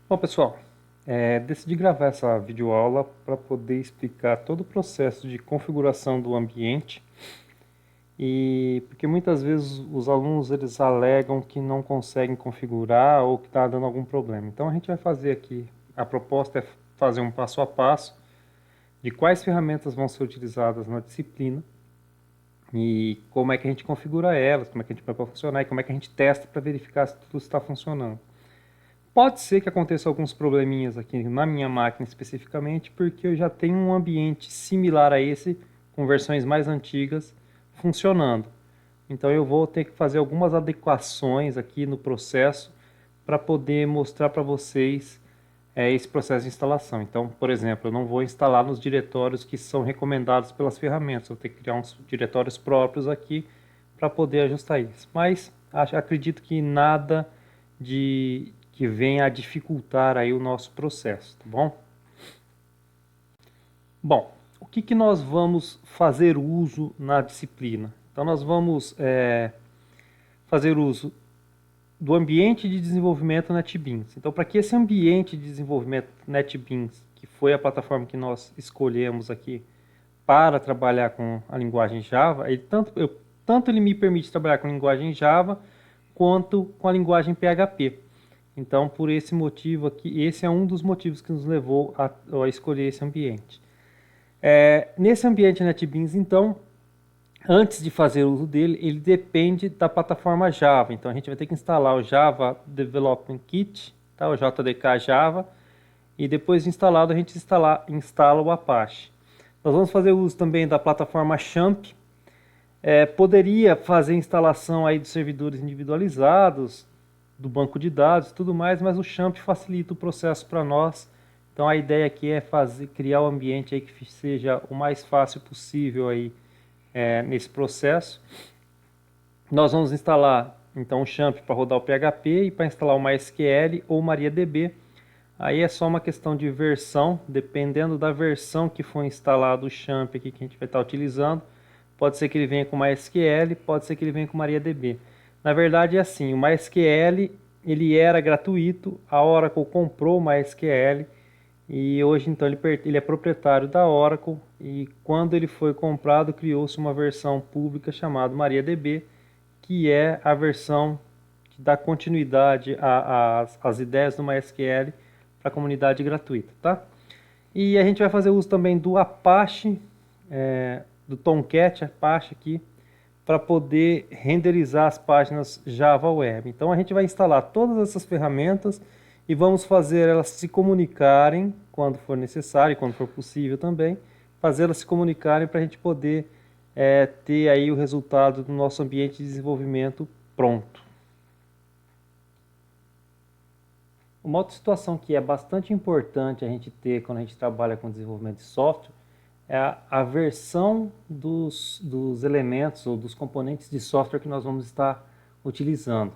Bom, pessoal, decidi gravar essa videoaula para poder explicar todo o processo de configuração do ambiente e porque muitas vezes os alunos eles alegam que não conseguem configurar ou que está dando algum problema. Então a gente vai fazer aqui, a proposta é fazer um passo a passo de quais ferramentas vão ser utilizadas na disciplina e como é que a gente configura elas, como é que a gente põe para funcionar e como é que a gente testa para verificar se tudo está funcionando. Pode ser que aconteça alguns probleminhas aqui na minha máquina especificamente, porque eu já tenho um ambiente similar a esse, com versões mais antigas, funcionando. Então eu vou ter que fazer algumas adequações aqui no processo para poder mostrar para vocês esse processo de instalação. Então, por exemplo, eu não vou instalar nos diretórios que são recomendados pelas ferramentas, eu vou ter que criar uns diretórios próprios aqui para poder ajustar isso. Mas acredito que nada de que venha a dificultar aí o nosso processo, tá bom? Bom, o que nós vamos fazer uso na disciplina? Então nós vamos fazer uso do ambiente de desenvolvimento NetBeans. Então, para que esse ambiente de desenvolvimento NetBeans, que foi a plataforma que nós escolhemos aqui para trabalhar com a linguagem Java, tanto ele me permite trabalhar com a linguagem Java, quanto com a linguagem PHP. Então, por esse motivo aqui, esse é um dos motivos que nos levou a escolher esse ambiente. Nesse ambiente NetBeans, então, antes de fazer uso dele, ele depende da plataforma Java. Então, a gente vai ter que instalar o Java Development Kit, tá? O JDK Java, e depois de instalado, a gente instala o Apache. Nós vamos fazer uso também da plataforma Champ. Poderia fazer instalação aí de servidores individualizados, do banco de dados e tudo mais, mas o Champ facilita o processo para nós. Então a ideia aqui é criar um ambiente aí que seja o mais fácil possível aí, nesse processo. Nós vamos instalar então o Champ para rodar o PHP e para instalar o MySQL ou MariaDB. Aí é só uma questão de versão, dependendo da versão que for instalado o Champ aqui que a gente vai estar utilizando. Pode ser que ele venha com MySQL, pode ser que ele venha com MariaDB. Na verdade é assim, o MySQL ele era gratuito, a Oracle comprou o MySQL e hoje então ele é proprietário da Oracle e quando ele foi comprado criou-se uma versão pública chamada MariaDB, que é a versão que dá continuidade às ideias do MySQL para a comunidade gratuita, tá? E a gente vai fazer uso também do Apache, do Tomcat Apache aqui, para poder renderizar as páginas Java Web. Então a gente vai instalar todas essas ferramentas e vamos fazer elas se comunicarem quando for necessário, quando for possível também, fazê-las se comunicarem para a gente poder ter aí o resultado do nosso ambiente de desenvolvimento pronto. Uma outra situação que é bastante importante a gente ter quando a gente trabalha com desenvolvimento de software é a versão dos elementos ou dos componentes de software que nós vamos estar utilizando.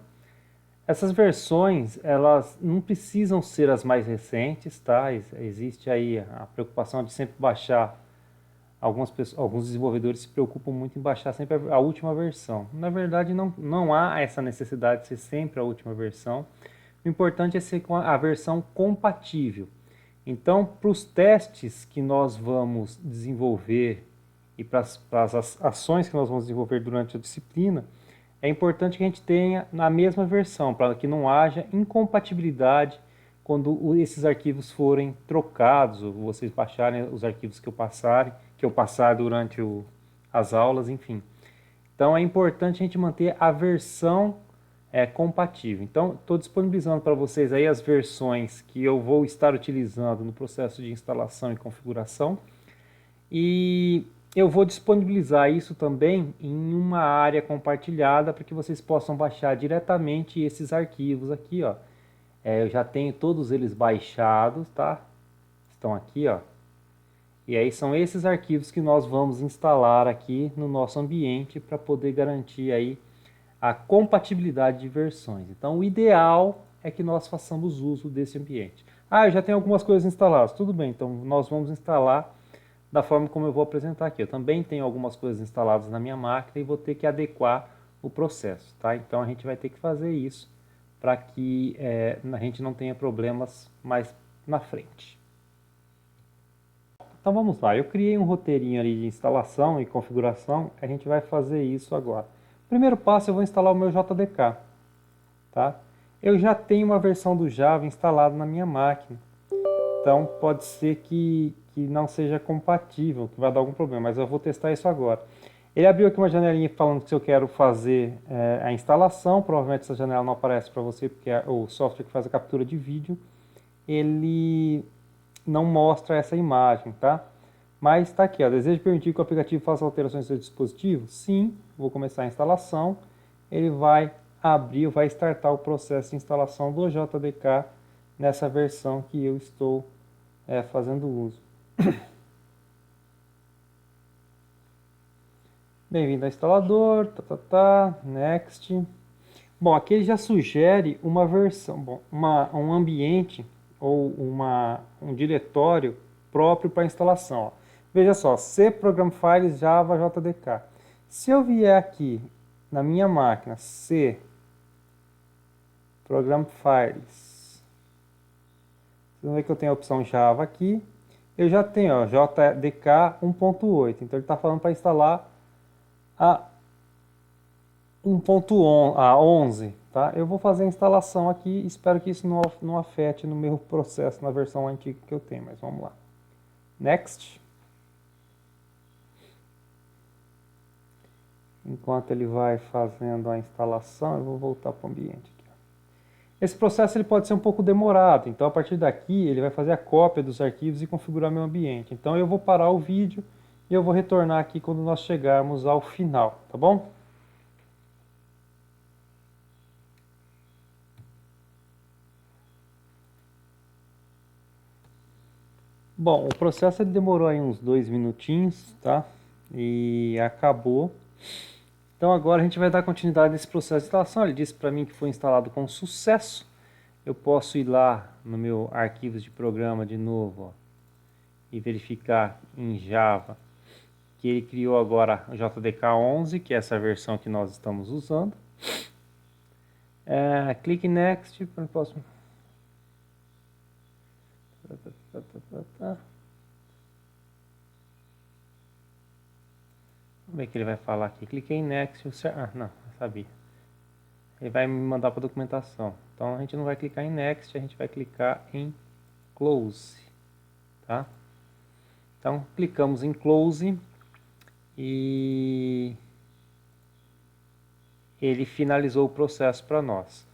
Essas versões, elas não precisam ser as mais recentes, tá? Existe aí a preocupação de sempre baixar, alguns desenvolvedores se preocupam muito em baixar sempre a última versão. Na verdade, não há essa necessidade de ser sempre a última versão. O importante é ser com a versão compatível. Então, para os testes que nós vamos desenvolver e para as ações que nós vamos desenvolver durante a disciplina, é importante que a gente tenha na mesma versão, para que não haja incompatibilidade quando esses arquivos forem trocados, ou vocês baixarem os arquivos que eu passar durante as aulas, enfim. Então é importante a gente manter a versão compatível. Então, estou disponibilizando para vocês aí as versões que eu vou estar utilizando no processo de instalação e configuração. E eu vou disponibilizar isso também em uma área compartilhada para que vocês possam baixar diretamente esses arquivos aqui, ó. Eu já tenho todos eles baixados, tá? Estão aqui, ó. E aí são esses arquivos que nós vamos instalar aqui no nosso ambiente para poder garantir aí a compatibilidade de versões. Então, o ideal é que nós façamos uso desse ambiente. Eu já tenho algumas coisas instaladas. Tudo bem, então nós vamos instalar da forma como eu vou apresentar aqui. Eu também tenho algumas coisas instaladas na minha máquina e vou ter que adequar o processo, tá? Então, a gente vai ter que fazer isso para que a gente não tenha problemas mais na frente. Então vamos lá, eu criei um roteirinho ali de instalação e configuração, a gente vai fazer isso agora. Primeiro passo, eu vou instalar o meu JDK. Tá? Eu já tenho uma versão do Java instalada na minha máquina, então pode ser que não seja compatível, que vai dar algum problema, mas eu vou testar isso agora. Ele abriu aqui uma janelinha falando que se eu quero fazer a instalação, provavelmente essa janela não aparece para você, porque o software que faz a captura de vídeo, ele não mostra essa imagem, tá? Mas está aqui, ó, deseja permitir que o aplicativo faça alterações no seu dispositivo? Sim, vou começar a instalação, ele vai abrir, vai startar o processo de instalação do JDK nessa versão que eu estou fazendo uso. Bem-vindo ao instalador, next. Bom, aqui ele já sugere uma versão, um ambiente ou um diretório próprio para instalação. Ó. Veja só, C Program Files Java JDK. Se eu vier aqui na minha máquina, C Program Files, vocês vão ver que eu tenho a opção Java aqui. Eu já tenho ó, JDK 1.8, então ele está falando para instalar a 11, tá? Eu vou fazer a instalação aqui, espero que isso não afete no meu processo na versão antiga que eu tenho, mas vamos lá. Next. Enquanto ele vai fazendo a instalação, eu vou voltar para o ambiente aqui. Esse processo ele pode ser um pouco demorado, então a partir daqui ele vai fazer a cópia dos arquivos e configurar meu ambiente. Então eu vou parar o vídeo e eu vou retornar aqui quando nós chegarmos ao final, tá bom? Bom, o processo ele demorou aí uns 2 minutinhos, tá? E acabou. Então agora a gente vai dar continuidade nesse processo de instalação. Ele disse para mim que foi instalado com sucesso. Eu posso ir lá no meu arquivos de programa de novo, ó, e verificar em Java que ele criou agora o JDK 11, que é essa versão que nós estamos usando. Clique Next para o próximo. Vamos ver o que ele vai falar aqui. Cliquei em Next. Não, sabia. Ele vai me mandar para a documentação. Então a gente não vai clicar em Next, a gente vai clicar em Close. Tá? Então clicamos em Close e ele finalizou o processo para nós.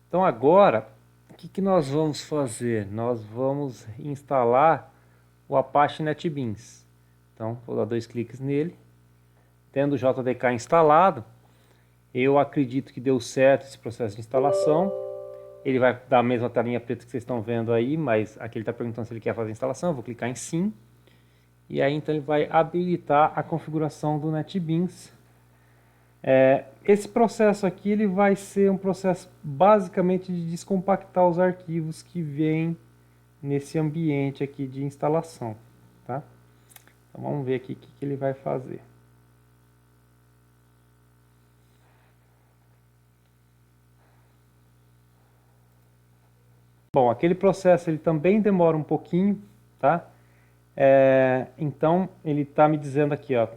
Então agora, o que nós vamos fazer? Nós vamos instalar o Apache NetBeans. Então vou dar 2 cliques nele. Tendo o JDK instalado, eu acredito que deu certo esse processo de instalação. Ele vai dar a mesma telinha preta que vocês estão vendo aí, mas aqui ele está perguntando se ele quer fazer a instalação. Eu vou clicar em sim. E aí então ele vai habilitar a configuração do NetBeans. Esse processo aqui ele vai ser um processo basicamente de descompactar os arquivos que vêm nesse ambiente aqui de instalação. Tá? Então vamos ver aqui o que ele vai fazer. Bom, aquele processo ele também demora um pouquinho, tá? Então ele está me dizendo aqui, ó,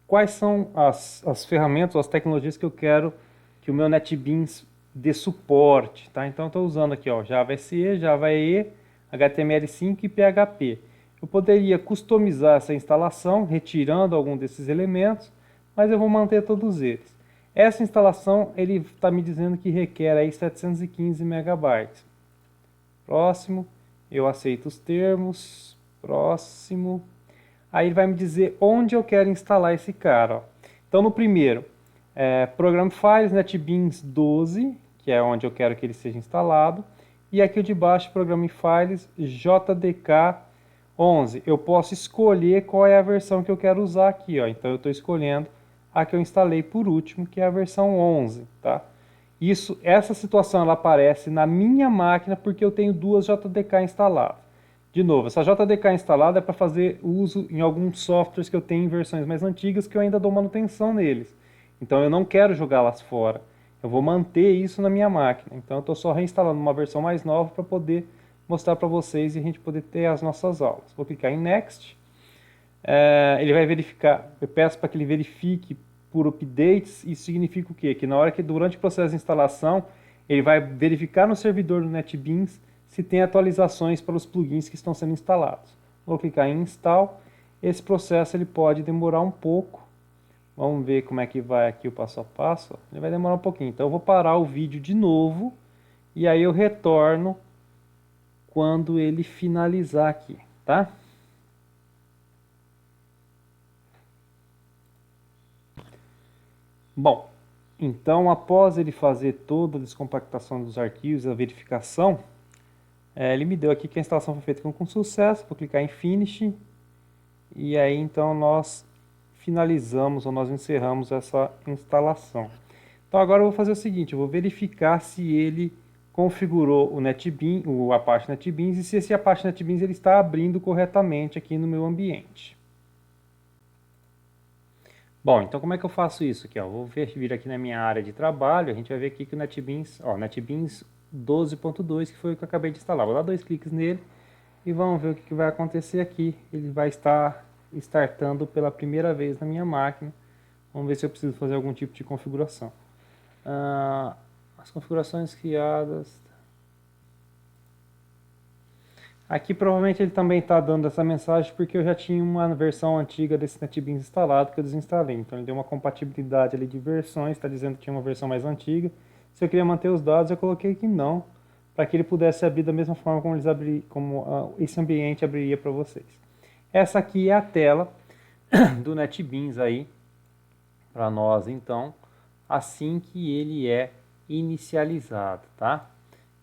quais são as ferramentas, as tecnologias que eu quero que o meu NetBeans dê suporte, tá? Então eu estou usando aqui, ó, Java SE, Java EE, HTML5 e PHP. Eu poderia customizar essa instalação, retirando algum desses elementos, mas eu vou manter todos eles. Essa instalação ele está me dizendo que requer aí 715 megabytes. Próximo, eu aceito os termos, próximo. Aí ele vai me dizer onde eu quero instalar esse cara. Ó. Então no primeiro, Program Files NetBeans 12, que é onde eu quero que ele seja instalado. E aqui o de baixo, Program Files JDK 11. Eu posso escolher qual é a versão que eu quero usar aqui. Ó. Então eu estou escolhendo a que eu instalei por último, que é a versão 11. Tá? Essa situação ela aparece na minha máquina porque eu tenho 2 JDK instaladas. De novo, essa JDK instalada é para fazer uso em alguns softwares que eu tenho em versões mais antigas que eu ainda dou manutenção neles. Então eu não quero jogá-las fora. Eu vou manter isso na minha máquina. Então eu estou só reinstalando uma versão mais nova para poder mostrar para vocês e a gente poder ter as nossas aulas. Vou clicar em Next. Ele vai verificar, eu peço para que ele verifique por updates. Isso significa o quê? Que na hora que durante o processo de instalação, ele vai verificar no servidor do NetBeans se tem atualizações para os plugins que estão sendo instalados. Vou clicar em Install. Esse processo ele pode demorar um pouco. Vamos ver como é que vai aqui o passo a passo. Ele vai demorar um pouquinho. Então eu vou parar o vídeo de novo e aí eu retorno quando ele finalizar aqui, tá? Bom, então após ele fazer toda a descompactação dos arquivos, a verificação, ele me deu aqui que a instalação foi feita com sucesso. Vou clicar em Finish e aí então nós finalizamos ou nós encerramos essa instalação. Então agora eu vou fazer o seguinte, eu vou verificar se ele configurou o NetBeans, o Apache NetBeans, e se esse Apache NetBeans ele está abrindo corretamente aqui no meu ambiente. Bom, então como é que eu faço isso aqui? Ó? Vou vir aqui na minha área de trabalho, a gente vai ver aqui que o NetBeans, ó, NetBeans 12.2, que foi o que eu acabei de instalar. Vou dar 2 cliques nele e vamos ver o que vai acontecer aqui. Ele vai estar startando pela primeira vez na minha máquina. Vamos ver se eu preciso fazer algum tipo de configuração. As configurações criadas. Aqui provavelmente ele também está dando essa mensagem porque eu já tinha uma versão antiga desse NetBeans instalado que eu desinstalei. Então ele deu uma compatibilidade ali de versões, está dizendo que tinha uma versão mais antiga. Se eu queria manter os dados, eu coloquei que não, para que ele pudesse abrir da mesma forma como esse ambiente abriria para vocês. Essa aqui é a tela do NetBeans aí, para nós então, assim que ele é inicializado, tá?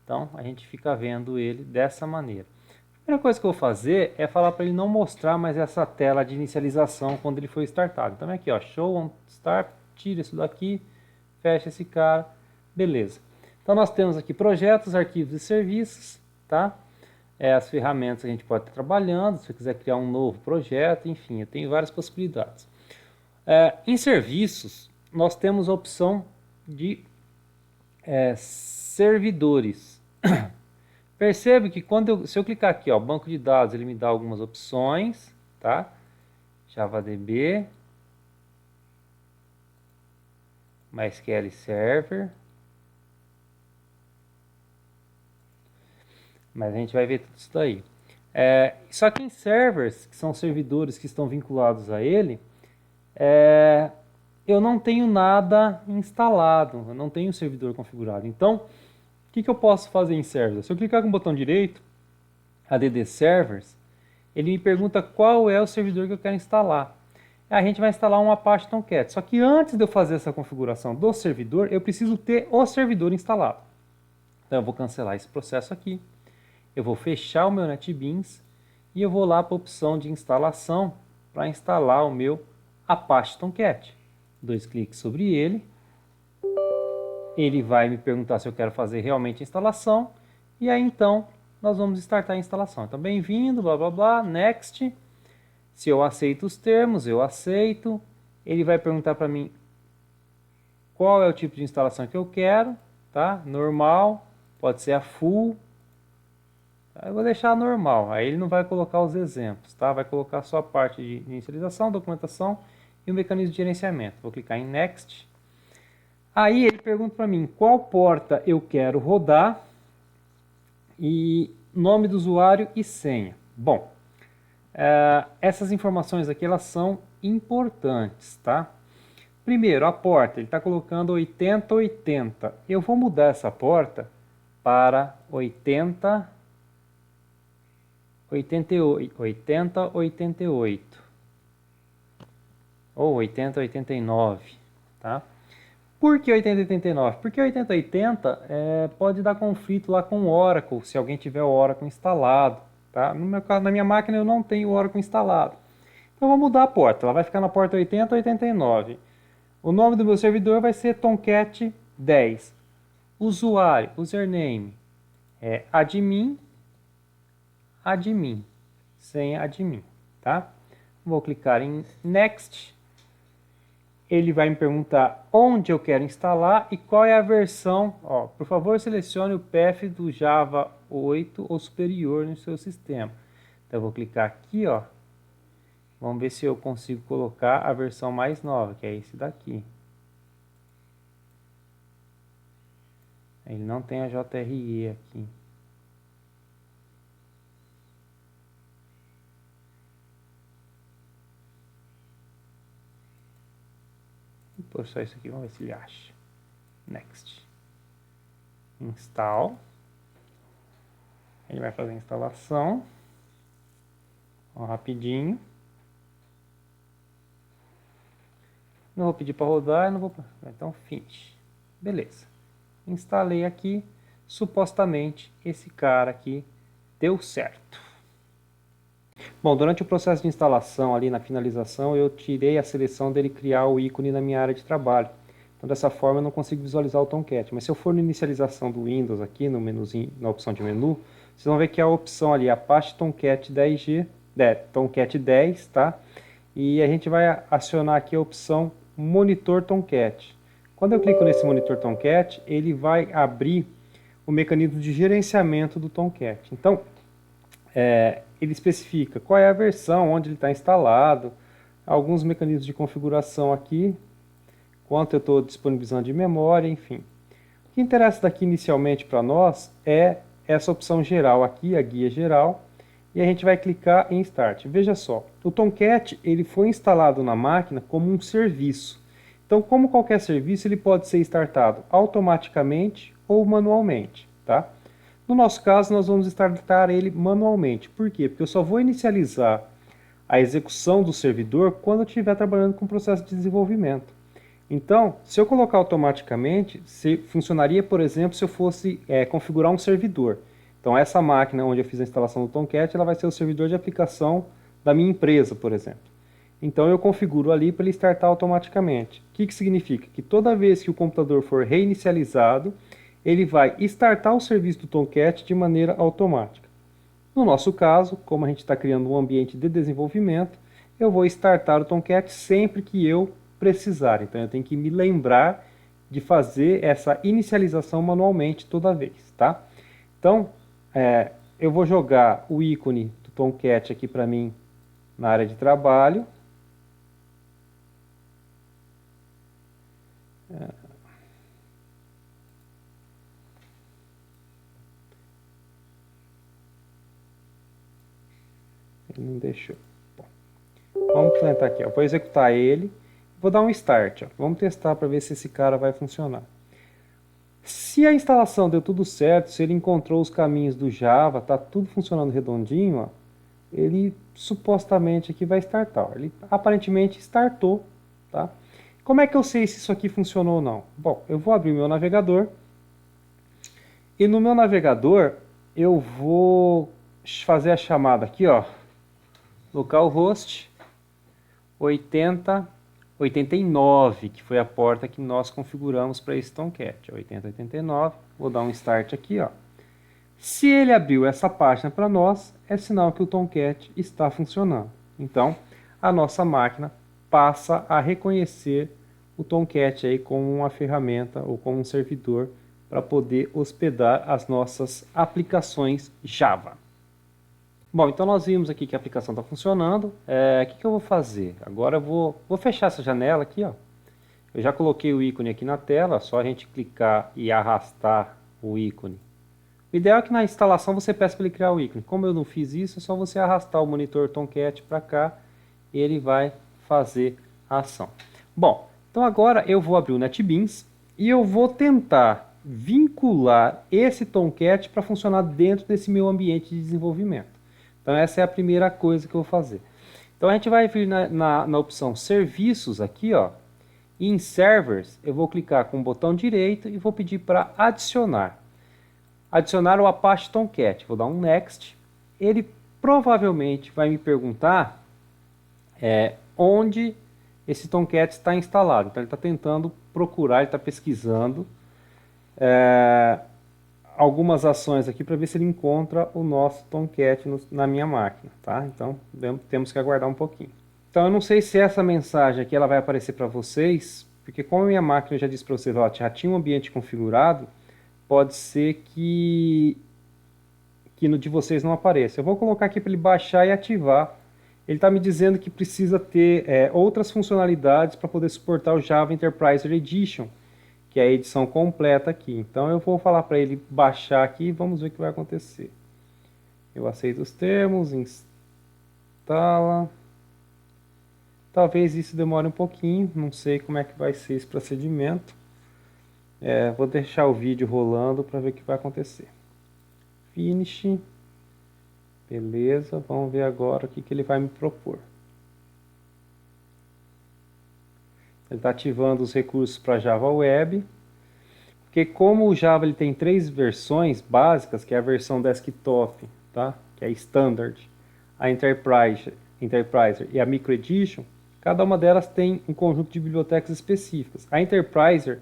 Então a gente fica vendo ele dessa maneira. A primeira coisa que eu vou fazer é falar para ele não mostrar mais essa tela de inicialização quando ele foi startado. Então aqui, ó, Show on Start, tira isso daqui, fecha esse cara, beleza. Então nós temos aqui projetos, arquivos e serviços, tá? As ferramentas que a gente pode estar trabalhando, se você quiser criar um novo projeto, enfim, eu tenho várias possibilidades. Em serviços, nós temos a opção de servidores. Percebe que se eu clicar aqui, ó, banco de dados, ele me dá algumas opções, tá? JavaDB, MySQL Server. Mas a gente vai ver tudo isso daí. Só que em servers, que são servidores que estão vinculados a ele, eu não tenho nada instalado, eu não tenho servidor configurado. Então, o que eu posso fazer em servers? Se eu clicar com o botão direito, add servers, ele me pergunta qual é o servidor que eu quero instalar. A gente vai instalar um Apache Tomcat. Só que antes de eu fazer essa configuração do servidor, eu preciso ter o servidor instalado. Então eu vou cancelar esse processo aqui. Eu vou fechar o meu NetBeans e eu vou lá para a opção de instalação para instalar o meu Apache Tomcat. 2 cliques sobre ele. Ele vai me perguntar se eu quero fazer realmente a instalação. E aí então nós vamos startar a instalação. Então bem-vindo, blá blá blá, next. Se eu aceito os termos, eu aceito. Ele vai perguntar para mim qual é o tipo de instalação que eu quero, tá? Normal, pode ser a full. Eu vou deixar normal, aí ele não vai colocar os exemplos, tá? Vai colocar só a parte de inicialização, documentação e o mecanismo de gerenciamento. Vou clicar em Next. Aí ele pergunta para mim qual porta eu quero rodar e nome do usuário e senha. Bom, essas informações aqui elas são importantes, tá? Primeiro, a porta, ele está colocando 8080. Eu vou mudar essa porta para 8088 ou 8089, tá? Por que 8089? Porque 8080 pode dar conflito lá com o Oracle, se alguém tiver o Oracle instalado, tá? No meu caso, na minha máquina eu não tenho o Oracle instalado. Então eu vou mudar a porta, ela vai ficar na porta 8089. O nome do meu servidor vai ser Tomcat 10. Usuário, username, admin, senha admin, tá? Vou clicar em Next. ele vai me perguntar onde eu quero instalar e qual é a versão. Ó, por favor, selecione o path do Java 8 ou superior no seu sistema. Então eu vou clicar aqui, ó. Vamos ver se eu consigo colocar a versão mais nova, que é esse daqui. Ele não tem a JRE aqui. Vou pôr só isso aqui, vamos ver se ele acha. Next. Install. Ele vai fazer a instalação. Ó, rapidinho. Não vou pedir para rodar, não vou. Então, finish. Beleza. Instalei aqui. Supostamente, esse cara aqui deu certo. Bom, durante o processo de instalação, ali na finalização, eu tirei a seleção dele criar o ícone na minha área de trabalho. Então, dessa forma, eu não consigo visualizar o Tomcat. Mas se eu for na inicialização do Windows aqui, no menuzinho, na opção de menu, vocês vão ver que a opção ali, Apache Tomcat 10G, Tomcat 10, tá? E a gente vai acionar aqui a opção Monitor Tomcat. Quando eu clico nesse Monitor Tomcat, ele vai abrir o mecanismo de gerenciamento do Tomcat. Então, ele especifica qual é a versão, onde ele está instalado, alguns mecanismos de configuração aqui, quanto eu estou disponibilizando de memória, enfim. O que interessa daqui inicialmente para nós é essa opção geral aqui, a guia geral, e a gente vai clicar em Start. Veja só, o Tomcat ele foi instalado na máquina como um serviço. Então, como qualquer serviço, ele pode ser startado automaticamente ou manualmente, tá? No nosso caso, nós vamos startar ele manualmente. Por quê? Porque eu só vou inicializar a execução do servidor quando eu estiver trabalhando com o processo de desenvolvimento. Então, se eu colocar automaticamente, funcionaria, por exemplo, se eu fosse configurar um servidor. Então, essa máquina onde eu fiz a instalação do Tomcat, ela vai ser o servidor de aplicação da minha empresa, por exemplo. Então, eu configuro ali para ele startar automaticamente. O que significa? Que toda vez que o computador for reinicializado, ele vai startar o serviço do Tomcat de maneira automática. No nosso caso, como a gente está criando um ambiente de desenvolvimento, eu vou startar o Tomcat sempre que eu precisar. Então eu tenho que me lembrar de fazer essa inicialização manualmente toda vez, tá? Então, eu vou jogar o ícone do Tomcat aqui para mim na área de trabalho. Ele não deixou. Bom, vamos tentar aqui, ó. Vou executar ele, vou dar um start, ó. Vamos testar para ver se esse cara vai funcionar. Se a instalação deu tudo certo, se ele encontrou os caminhos do Java, tá tudo funcionando redondinho, ó, ele supostamente aqui vai startar. Ó. Ele aparentemente startou, tá? Como é que eu sei se isso aqui funcionou ou não? Bom, eu vou abrir meu navegador e no meu navegador eu vou fazer a chamada aqui, ó, localhost 8089, que foi a porta que nós configuramos para esse Tomcat, 8089. Vou dar um start aqui, ó. Se ele abriu essa página para nós, é sinal que o Tomcat está funcionando. Então, a nossa máquina passa a reconhecer o Tomcat aí como uma ferramenta ou como um servidor para poder hospedar as nossas aplicações Java. Bom, então nós vimos aqui que a aplicação está funcionando. O que eu vou fazer? Agora eu vou fechar essa janela aqui, ó. Eu já coloquei o ícone aqui na tela, só a gente clicar e arrastar o ícone. O ideal é que na instalação você peça para ele criar o ícone. Como eu não fiz isso, é só você arrastar o monitor Tomcat para cá e ele vai fazer a ação. Bom, então agora eu vou abrir o NetBeans e eu vou tentar vincular esse Tomcat para funcionar dentro desse meu ambiente de desenvolvimento. Então essa é a primeira coisa que eu vou fazer. Então a gente vai vir na opção Serviços aqui, ó, e em Servers eu vou clicar com o botão direito e vou pedir para adicionar. Adicionar o Apache Tomcat. Vou dar um Next. Ele provavelmente vai me perguntar onde esse Tomcat está instalado. Então ele está tentando procurar, ele está pesquisando algumas ações aqui para ver se ele encontra o nosso Tomcat na minha máquina, tá? Então temos que aguardar um pouquinho. Então eu não sei se essa mensagem aqui ela vai aparecer para vocês, porque como a minha máquina já disse para vocês, ela já tinha um ambiente configurado, pode ser que no de vocês não apareça. Eu vou colocar aqui para ele baixar e ativar. Ele está me dizendo que precisa ter outras funcionalidades para poder suportar o Java Enterprise Edition, que é a edição completa aqui. Então eu vou falar para ele baixar aqui e vamos ver o que vai acontecer. Eu aceito os termos, instala. Talvez isso demore um pouquinho, não sei como é que vai ser esse procedimento. Vou deixar o vídeo rolando para ver o que vai acontecer. Finish. Beleza, vamos ver agora o que ele vai me propor. Ele está ativando os recursos para Java Web. Porque como o Java ele tem 3 versões básicas, que é a versão desktop, tá? Que é a Standard, a Enterprise e a Micro Edition, cada uma delas tem um conjunto de bibliotecas específicas. A Enterprise,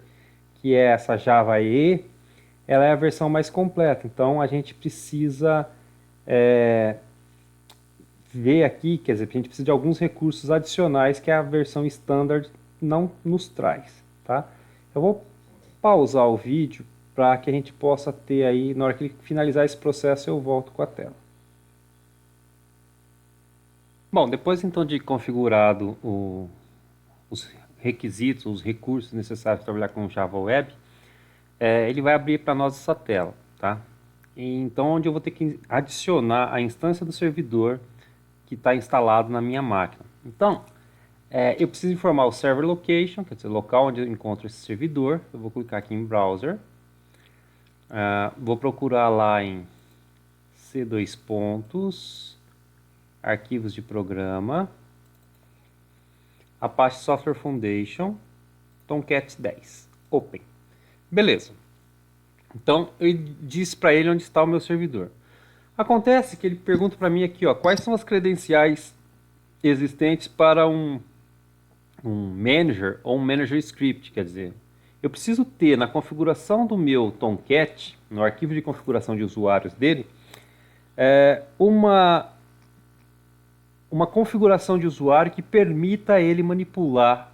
que é essa Java EE, ela é a versão mais completa. Então a gente precisa ver aqui, quer dizer, a gente precisa de alguns recursos adicionais que a versão Standard não nos traz, tá? Eu vou pausar o vídeo para que a gente possa ter aí, na hora que ele finalizar esse processo, eu volto com a tela. Bom, depois então de configurado os requisitos, os recursos necessários para trabalhar com Java Web, ele vai abrir para nós essa tela, tá? Então, onde eu vou ter que adicionar a instância do servidor que está instalado na minha máquina. Então, eu preciso informar o server location, quer dizer, o local onde eu encontro esse servidor. Eu vou clicar aqui em browser. Vou procurar lá em C2 pontos, arquivos de programa, Apache Software Foundation, Tomcat 10, Open. Beleza. Então, eu disse para ele onde está o meu servidor. Acontece que ele pergunta para mim aqui, ó, quais são as credenciais existentes para um manager ou um manager script, quer dizer, eu preciso ter na configuração do meu Tomcat, no arquivo de configuração de usuários dele, uma configuração de usuário que permita ele manipular,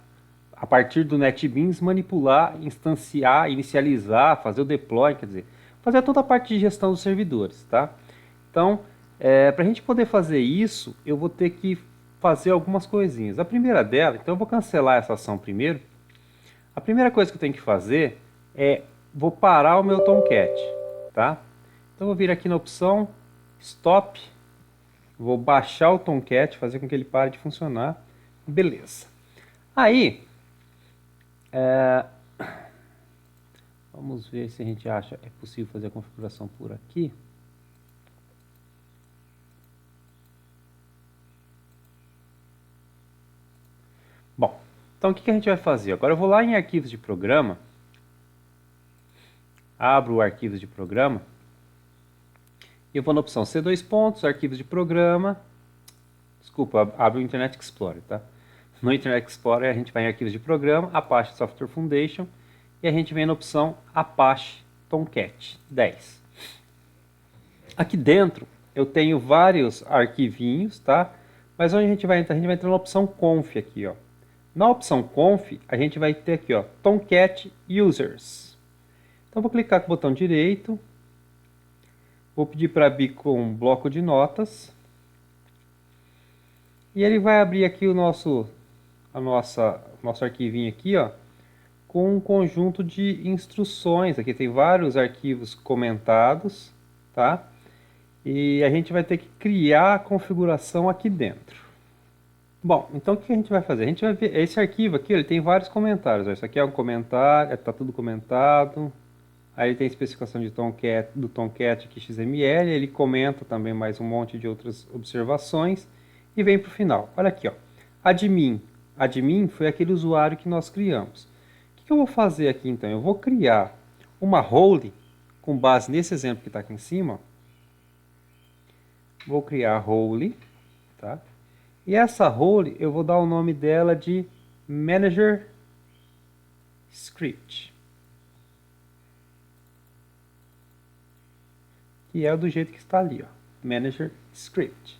a partir do NetBeans, manipular, instanciar, inicializar, fazer o deploy, quer dizer, fazer toda a parte de gestão dos servidores, tá? Então, para a gente poder fazer isso, eu vou ter que fazer algumas coisinhas. A primeira dela, então eu vou cancelar essa ação primeiro. A primeira coisa que eu tenho que fazer vou parar o meu Tomcat, tá? Então eu vou vir aqui na opção Stop, vou baixar o Tomcat, fazer com que ele pare de funcionar. Beleza. Aí, vamos ver se a gente acha é possível fazer a configuração por aqui. Bom, então o que a gente vai fazer? Agora eu vou lá em arquivos de programa, abro o arquivos de programa, e eu vou na opção C2 pontos, arquivos de programa, desculpa, abre o Internet Explorer, tá? No Internet Explorer a gente vai em arquivos de programa, Apache Software Foundation, e a gente vem na opção Apache Tomcat 10. Aqui dentro eu tenho vários arquivinhos, tá? Mas onde a gente vai entrar? A gente vai entrar na opção Conf aqui, ó. Na opção Conf, a gente vai ter aqui, ó, Tomcat Users. Então, vou clicar com o botão direito. Vou pedir para abrir com um bloco de notas. E ele vai abrir aqui o nosso arquivinho aqui, ó, com um conjunto de instruções. Aqui tem vários arquivos comentados, tá? E a gente vai ter que criar a configuração aqui dentro. Bom, então o que a gente vai fazer? A gente vai ver, esse arquivo aqui, ele tem vários comentários. Isso aqui é um comentário, está tudo comentado. Aí ele tem a especificação de do Tomcat aqui XML, ele comenta também mais um monte de outras observações e vem para o final. Olha aqui, ó, admin. Admin foi aquele usuário que nós criamos. O que eu vou fazer aqui então? Eu vou criar uma role com base nesse exemplo que está aqui em cima. Vou criar a role, tá? E essa role eu vou dar o nome dela de Manager Script. Que é do jeito que está ali, ó, Manager Script.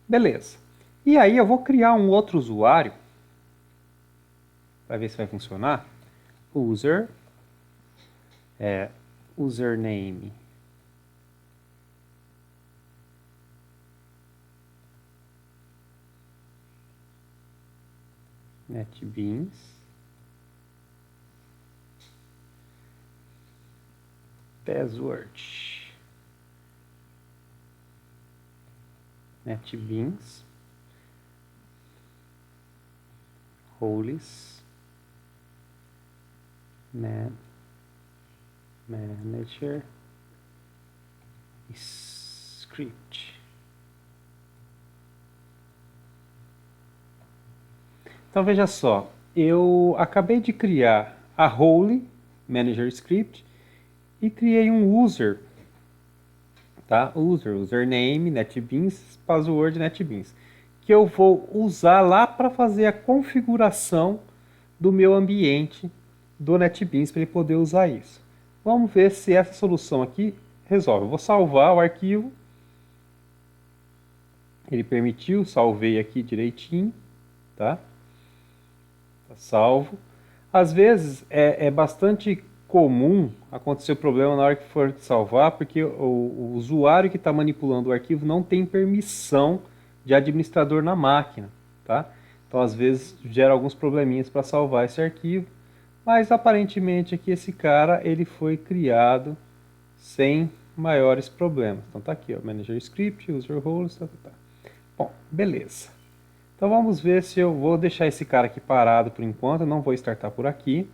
Beleza. E aí eu vou criar um outro usuário, para ver se vai funcionar. User, username, NetBeans, password, NetBeans, roles, manager, script. Então veja só, eu acabei de criar a role manager script e criei um user, tá? Username, NetBeans, password NetBeans, que eu vou usar lá para fazer a configuração do meu ambiente do NetBeans para ele poder usar isso. Vamos ver se essa solução aqui resolve. Eu vou salvar o arquivo. Ele permitiu, salvei aqui direitinho, tá? Tá salvo. Às vezes é bastante comum acontecer o problema na hora que for salvar, porque o usuário que está manipulando o arquivo não tem permissão de administrador na máquina, tá? Então às vezes gera alguns probleminhas para salvar esse arquivo, mas aparentemente aqui esse cara ele foi criado sem maiores problemas. Então tá aqui, ó, Manager Script, User Roles, tá. Bom, beleza. Então vamos ver se eu vou deixar esse cara aqui parado por enquanto, eu não vou startar por aqui.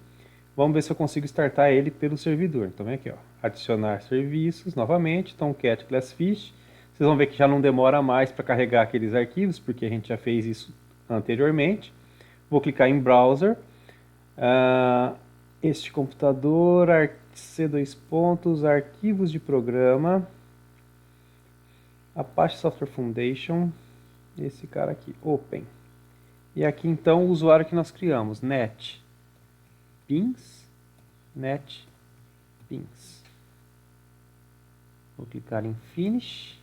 Vamos ver se eu consigo startar ele pelo servidor. Então vem aqui, ó, adicionar serviços novamente, Tomcat Glassfish. Vocês vão ver que já não demora mais para carregar aqueles arquivos, porque a gente já fez isso anteriormente. Vou clicar em Browser. Este computador, C2 arquivos de programa, Apache Software Foundation, esse cara aqui, Open. E aqui então o usuário que nós criamos, NetBeans. Vou clicar em Finish.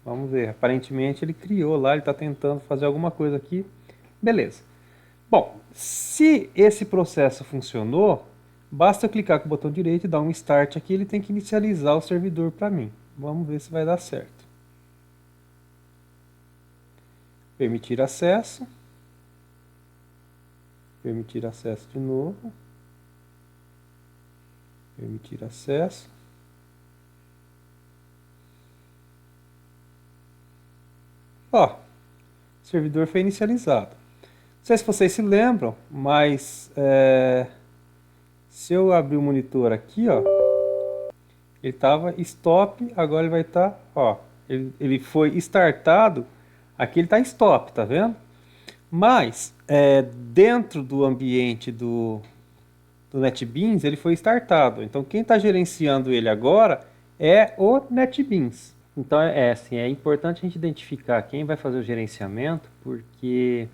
Vamos ver, aparentemente ele criou lá, ele está tentando fazer alguma coisa aqui. Beleza. Bom, se esse processo funcionou, basta eu clicar com o botão direito e dar um Start aqui, ele tem que inicializar o servidor para mim. Vamos ver se vai dar certo. Permitir acesso. Permitir acesso de novo. Permitir acesso. Ó, o servidor foi inicializado. Não sei se vocês se lembram, mas se eu abrir o monitor aqui, ó, ele estava stop, agora ele vai estar, ó, ele foi startado, aqui ele está stop, tá vendo? Mas dentro do ambiente do NetBeans ele foi startado. Então quem está gerenciando ele agora é o NetBeans. Então assim, é importante a gente identificar quem vai fazer o gerenciamento, porque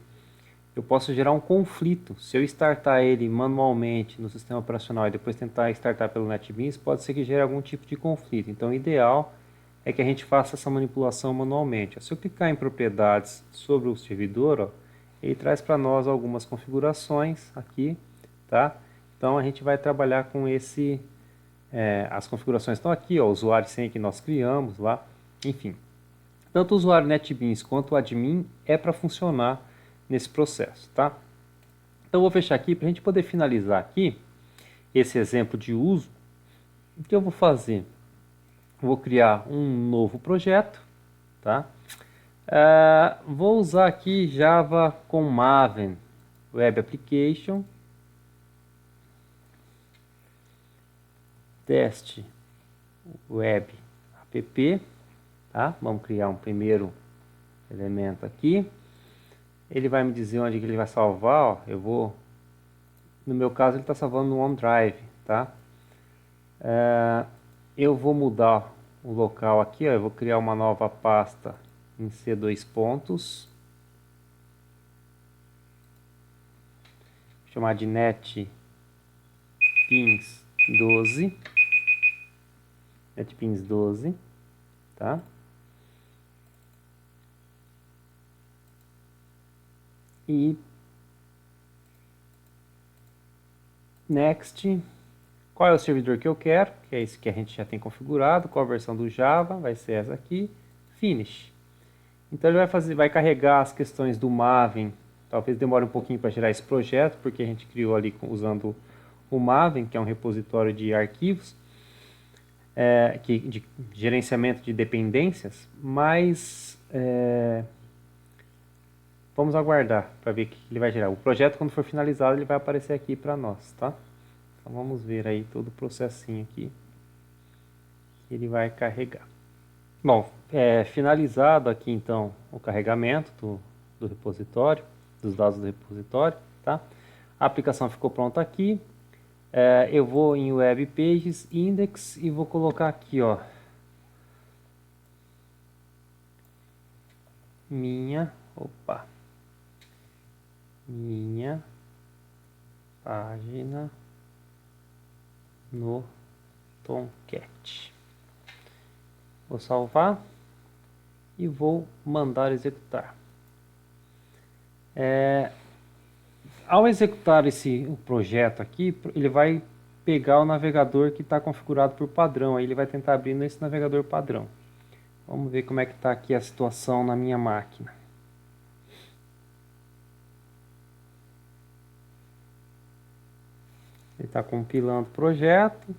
eu posso gerar um conflito. Se eu startar ele manualmente no sistema operacional e depois tentar startar pelo NetBeans, pode ser que gere algum tipo de conflito. Então o ideal é que a gente faça essa manipulação manualmente. Se eu clicar em propriedades sobre o servidor, ó, ele traz para nós algumas configurações aqui, tá? Então a gente vai trabalhar com as configurações estão aqui, ó, usuário e senha que nós criamos lá, enfim. Tanto o usuário NetBeans quanto o admin é para funcionar nesse processo, tá? Então eu vou fechar aqui para a gente poder finalizar aqui esse exemplo de uso. O que eu vou fazer? Vou criar um novo projeto, tá? Vou usar aqui Java com Maven Web Application, teste web app, tá? Vamos criar um primeiro elemento aqui. Ele vai me dizer onde que ele vai salvar, ó. No meu caso ele está salvando no OneDrive, tá? Eu vou mudar o local aqui, ó. Eu vou criar uma nova pasta em C2 pontos, chamar de NetBeans 12, NetBeans 12, tá? E next. Qual é o servidor que eu quero? Que é esse que a gente já tem configurado. Qual a versão do Java? Vai ser essa aqui. Finish. Então ele vai carregar as questões do Maven. Talvez demore um pouquinho para gerar esse projeto, porque a gente criou ali usando o Maven, que é um repositório de arquivos, de gerenciamento de dependências, mas vamos aguardar para ver o que ele vai gerar. O projeto, quando for finalizado, ele vai aparecer aqui para nós, tá? Então vamos ver aí todo o processinho aqui que ele vai carregar. Bom, finalizado aqui então o carregamento do repositório, dos dados do repositório, tá? A aplicação ficou pronta aqui. Eu vou em Web Pages, Index e vou colocar aqui, ó, minha página no Tomcat. Vou salvar e vou mandar executar. Ao executar o projeto aqui, ele vai pegar o navegador que está configurado por padrão. Aí ele vai tentar abrir nesse navegador padrão. Vamos ver como é que está aqui a situação na minha máquina. Ele está compilando o projeto.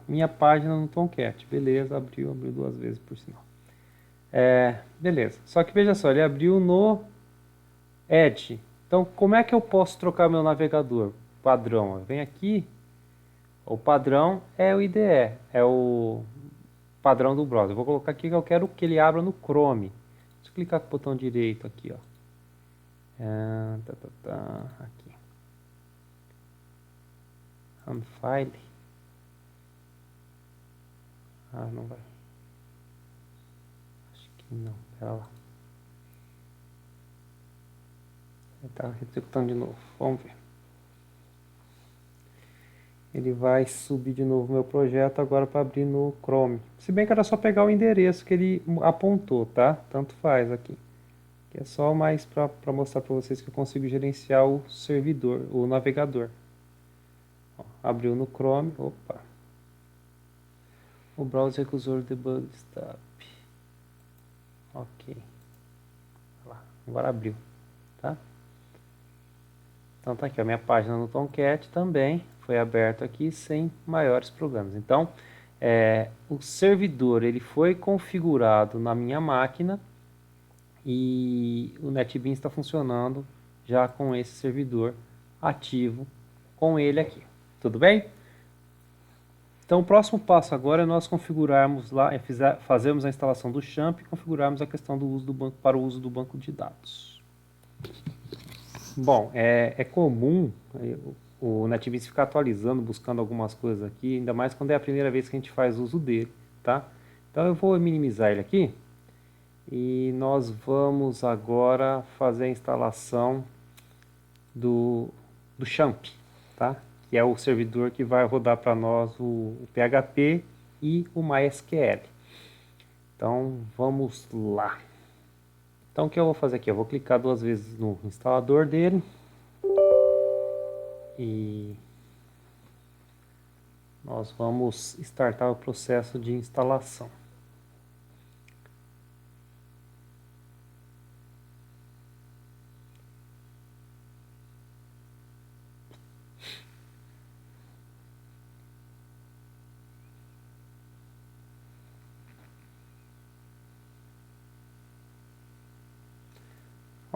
Minha página no Tomcat. Beleza, abriu duas vezes por sinal. Beleza. Só que veja só, ele abriu no Edge. Então, como é que eu posso trocar meu navegador? Padrão. Vem aqui. O padrão é o IDE. É o padrão do browser. Eu vou colocar aqui que eu quero que ele abra no Chrome. Deixa eu clicar com o botão direito aqui, ó. Aqui. Unfile. Não vai. Acho que não. Pera lá. Ele está executando de novo. Vamos ver. Ele vai subir de novo meu projeto agora para abrir no Chrome. Se bem que era só pegar o endereço que ele apontou, tá? Tanto faz aqui. Que é só mais para mostrar para vocês que eu consigo gerenciar o servidor, o navegador. Ó, abriu no Chrome. Opa. O browser recusou o debug stop. Ok. Lá, agora abriu, tá? Então tá aqui a minha página no Tomcat também foi aberto aqui sem maiores problemas. Então, o servidor ele foi configurado na minha máquina e o NetBeans está funcionando já com esse servidor ativo com ele aqui. Tudo bem? Então o próximo passo agora é nós configurarmos lá, fazermos a instalação do XAMPP e configurarmos a questão do uso do banco para o uso do banco de dados. Bom, é comum o NetBeans ficar atualizando, buscando algumas coisas aqui, ainda mais quando é a primeira vez que a gente faz uso dele, tá? Então eu vou minimizar ele aqui e nós vamos agora fazer a instalação do XAMPP, tá? Que é o servidor que vai rodar para nós o PHP e o MySQL. Então, vamos lá. Então, o que eu vou fazer aqui? Eu vou clicar duas vezes no instalador dele. E nós vamos startar o processo de instalação.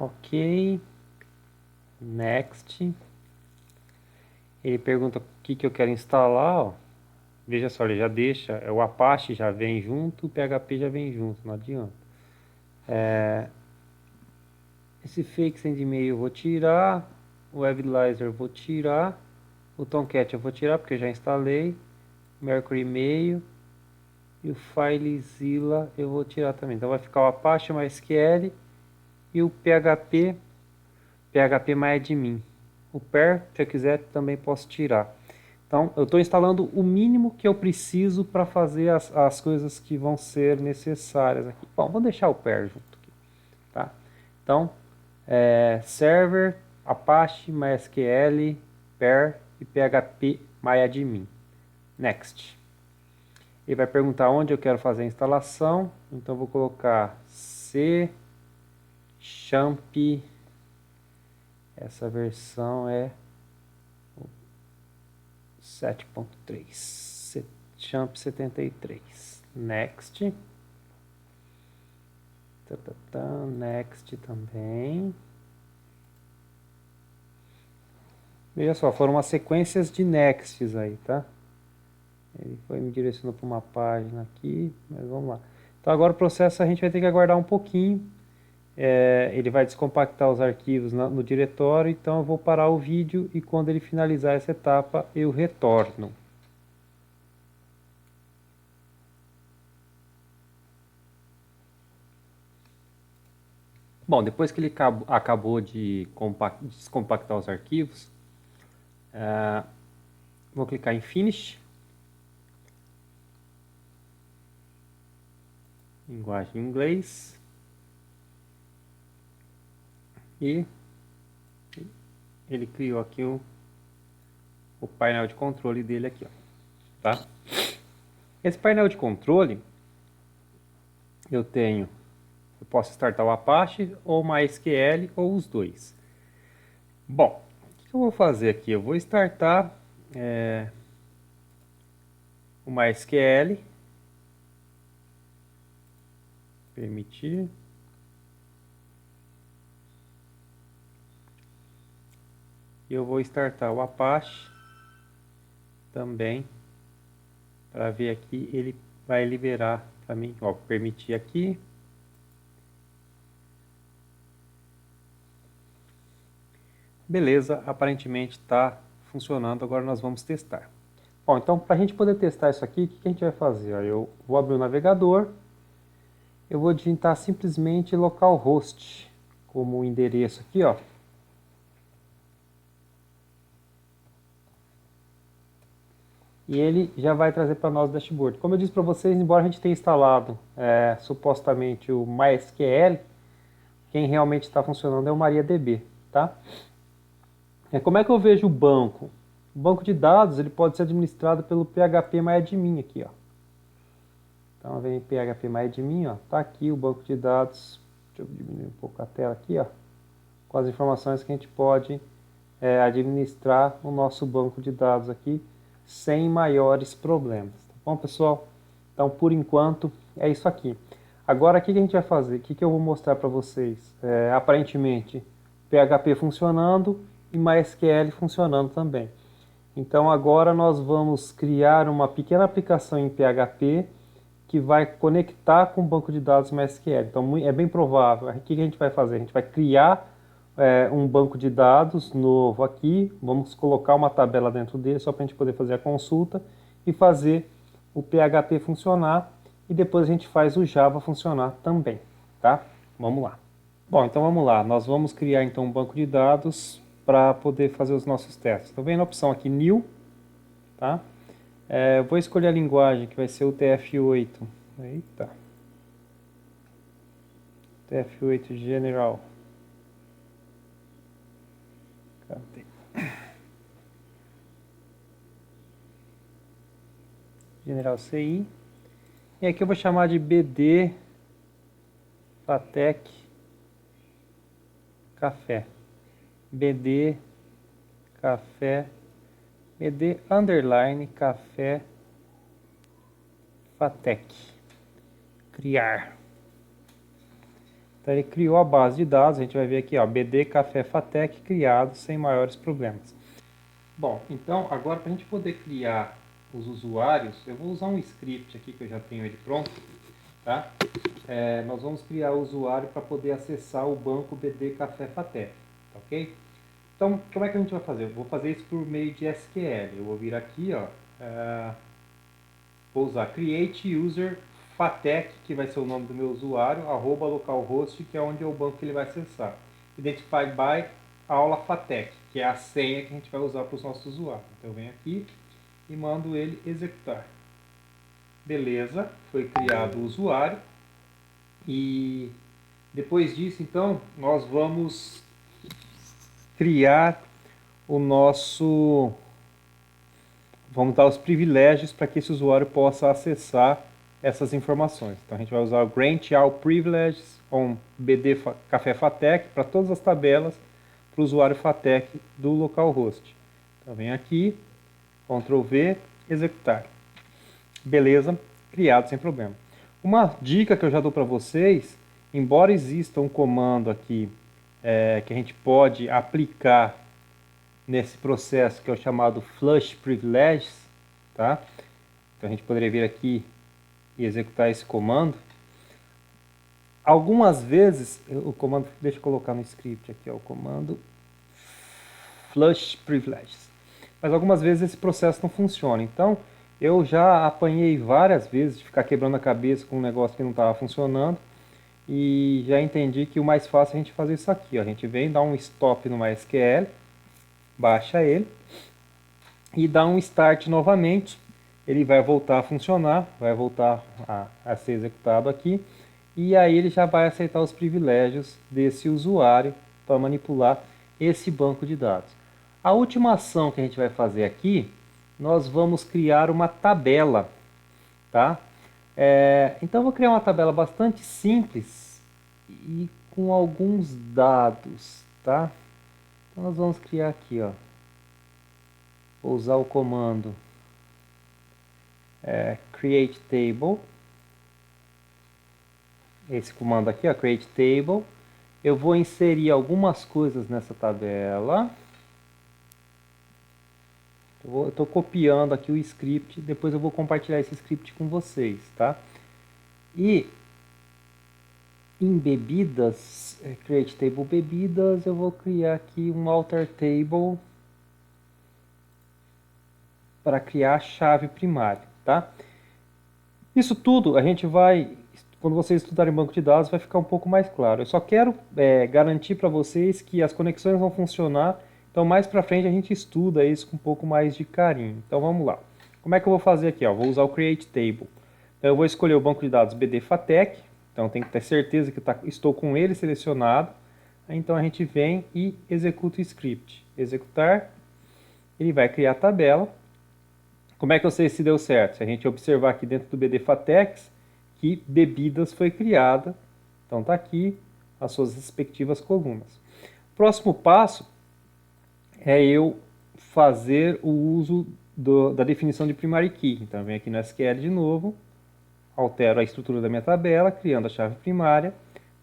Ok, next. Ele pergunta o que eu quero instalar, ó. Veja só, ele já deixa, o Apache já vem junto, o PHP já vem junto, não adianta. Esse fake send e-mail eu vou tirar, o Weblyzer eu vou tirar, o Tomcat eu vou tirar porque eu já instalei, Mercury e-mail e o FileZilla eu vou tirar também. Então vai ficar o Apache, MySQL e o PHP MyAdmin. O pair, se eu quiser, também posso tirar. Então, eu estou instalando o mínimo que eu preciso para fazer as coisas que vão ser necessárias aqui. Bom, vou deixar o pair junto aqui. tá? Então, server, Apache, MySQL, Pair e PHP MyAdmin. Next. Ele vai perguntar onde eu quero fazer a instalação, então eu vou colocar C Champ, essa versão é 7.3, Champ 73. Next. Next também. Veja só, foram umas sequências de nexts aí, tá? Ele me direcionou para uma página aqui, mas vamos lá. Então agora o processo a gente vai ter que aguardar um pouquinho. Ele vai descompactar os arquivos no diretório, então eu vou parar o vídeo e quando ele finalizar essa etapa eu retorno. Bom, depois que ele acabou de descompactar os arquivos, vou clicar em Finish. Linguagem em inglês. E ele criou aqui o painel de controle dele aqui, ó, tá? Esse painel de controle, eu posso startar o Apache ou MySQL ou os dois. Bom, o que eu vou fazer aqui? Eu vou startar o MySQL, permitir. E eu vou startar o Apache também, para ver aqui, ele vai liberar para mim, ó, permitir aqui. Beleza, aparentemente está funcionando, agora nós vamos testar. Bom, então para a gente poder testar isso aqui, o que a gente vai fazer? Eu vou abrir o navegador, eu vou digitar simplesmente localhost como endereço aqui, ó. E ele já vai trazer para nós o dashboard. Como eu disse para vocês, embora a gente tenha instalado supostamente o MySQL, quem realmente está funcionando é o MariaDB, tá? Como é que eu vejo o banco? O banco de dados ele pode ser administrado pelo PHP MyAdmin aqui, ó. Então vem PHP MyAdmin, ó. Tá aqui o banco de dados. Deixa eu diminuir um pouco a tela aqui, ó, com as informações que a gente pode administrar o nosso banco de dados aqui sem maiores problemas. Tá bom, pessoal? Então, por enquanto, é isso aqui. Agora, o que a gente vai fazer? O que eu vou mostrar para vocês? Aparentemente, PHP funcionando e MySQL funcionando também. Então, agora nós vamos criar uma pequena aplicação em PHP que vai conectar com o banco de dados MySQL. Então, é bem provável. O que a gente vai fazer? A gente vai criar um banco de dados novo aqui, vamos colocar uma tabela dentro dele só para a gente poder fazer a consulta e fazer o PHP funcionar e depois a gente faz o Java funcionar também, tá? Vamos lá. Bom, então vamos lá, nós vamos criar então um banco de dados para poder fazer os nossos testes. Então vem na opção aqui New, tá? Eu vou escolher a linguagem que vai ser o TF8, eita, TF8 General. Cadê? General CI. E aqui eu vou chamar de BD Fatec Café. BD Café. BD underline Café Fatec. Criar. Então ele criou a base de dados, a gente vai ver aqui, ó, BD Café Fatec criado sem maiores problemas. Bom, então agora para a gente poder criar os usuários, eu vou usar um script aqui que eu já tenho ele pronto, tá? Nós vamos criar o usuário para poder acessar o banco BD Café Fatec, tá ok? Então, como é que a gente vai fazer? Eu vou fazer isso por meio de SQL. Eu vou vir aqui, ó, vou usar create user fatec, que vai ser o nome do meu usuário, @ localhost, que é onde é o banco que ele vai acessar. Identify by aula fatec, que é a senha que a gente vai usar para os nossos usuários. Então eu venho aqui e mando ele executar. Beleza, foi criado o usuário e Depois disso, então, nós vamos criar o nosso... Vamos dar os privilégios para que esse usuário possa acessar essas informações. Então a gente vai usar o Grant All Privileges on BD Café FATEC para todas as tabelas para o usuário FATEC do localhost. Então vem aqui, Ctrl V, executar. Beleza, criado sem problema. Uma dica que eu já dou para vocês, embora exista um comando aqui que a gente pode aplicar nesse processo que é o chamado Flush Privileges, tá? Então a gente poderia vir aqui e executar esse comando. Algumas vezes, o comando, deixa eu colocar no script aqui, ó, o comando Flush Privileges. Mas algumas vezes esse processo não funciona. Então, eu já apanhei várias vezes de ficar quebrando a cabeça com um negócio que não estava funcionando. E já entendi que o mais fácil é a gente fazer isso aqui, ó. A gente vem, dá um stop no MySQL, baixa ele e dá um start novamente. Ele vai voltar a funcionar, vai voltar a ser executado aqui. E aí ele já vai aceitar os privilégios desse usuário para manipular esse banco de dados. A última ação que a gente vai fazer aqui, nós vamos criar uma tabela, tá? Então eu vou criar uma tabela bastante simples e com alguns dados, tá? Então nós vamos criar aqui, ó. Vou usar o comando create table. Esse comando aqui, ó, create table. Eu vou inserir algumas coisas nessa tabela. Eu estou copiando aqui o script, depois eu vou compartilhar esse script com vocês, tá? E em bebidas, create table bebidas, eu vou criar aqui um alter table para criar a chave primária, tá? Isso tudo a gente vai, quando vocês estudarem banco de dados, vai ficar um pouco mais claro. Eu só quero garantir para vocês que as conexões vão funcionar. Então mais para frente a gente estuda isso com um pouco mais de carinho. Então vamos lá. Como é que eu vou fazer aqui? Ó? Vou usar o create table. Então eu vou escolher o banco de dados BD FATEC. Então tem que ter certeza que estou com ele selecionado. Então a gente vem e executa o script. Executar. Ele vai criar a tabela. Como é que eu sei se deu certo? Se a gente observar aqui dentro do BD FATEX que bebidas foi criada. Então está aqui as suas respectivas colunas. Próximo passo é eu fazer o uso da definição de primary key. Então, eu venho aqui no SQL de novo, altero a estrutura da minha tabela, criando a chave primária.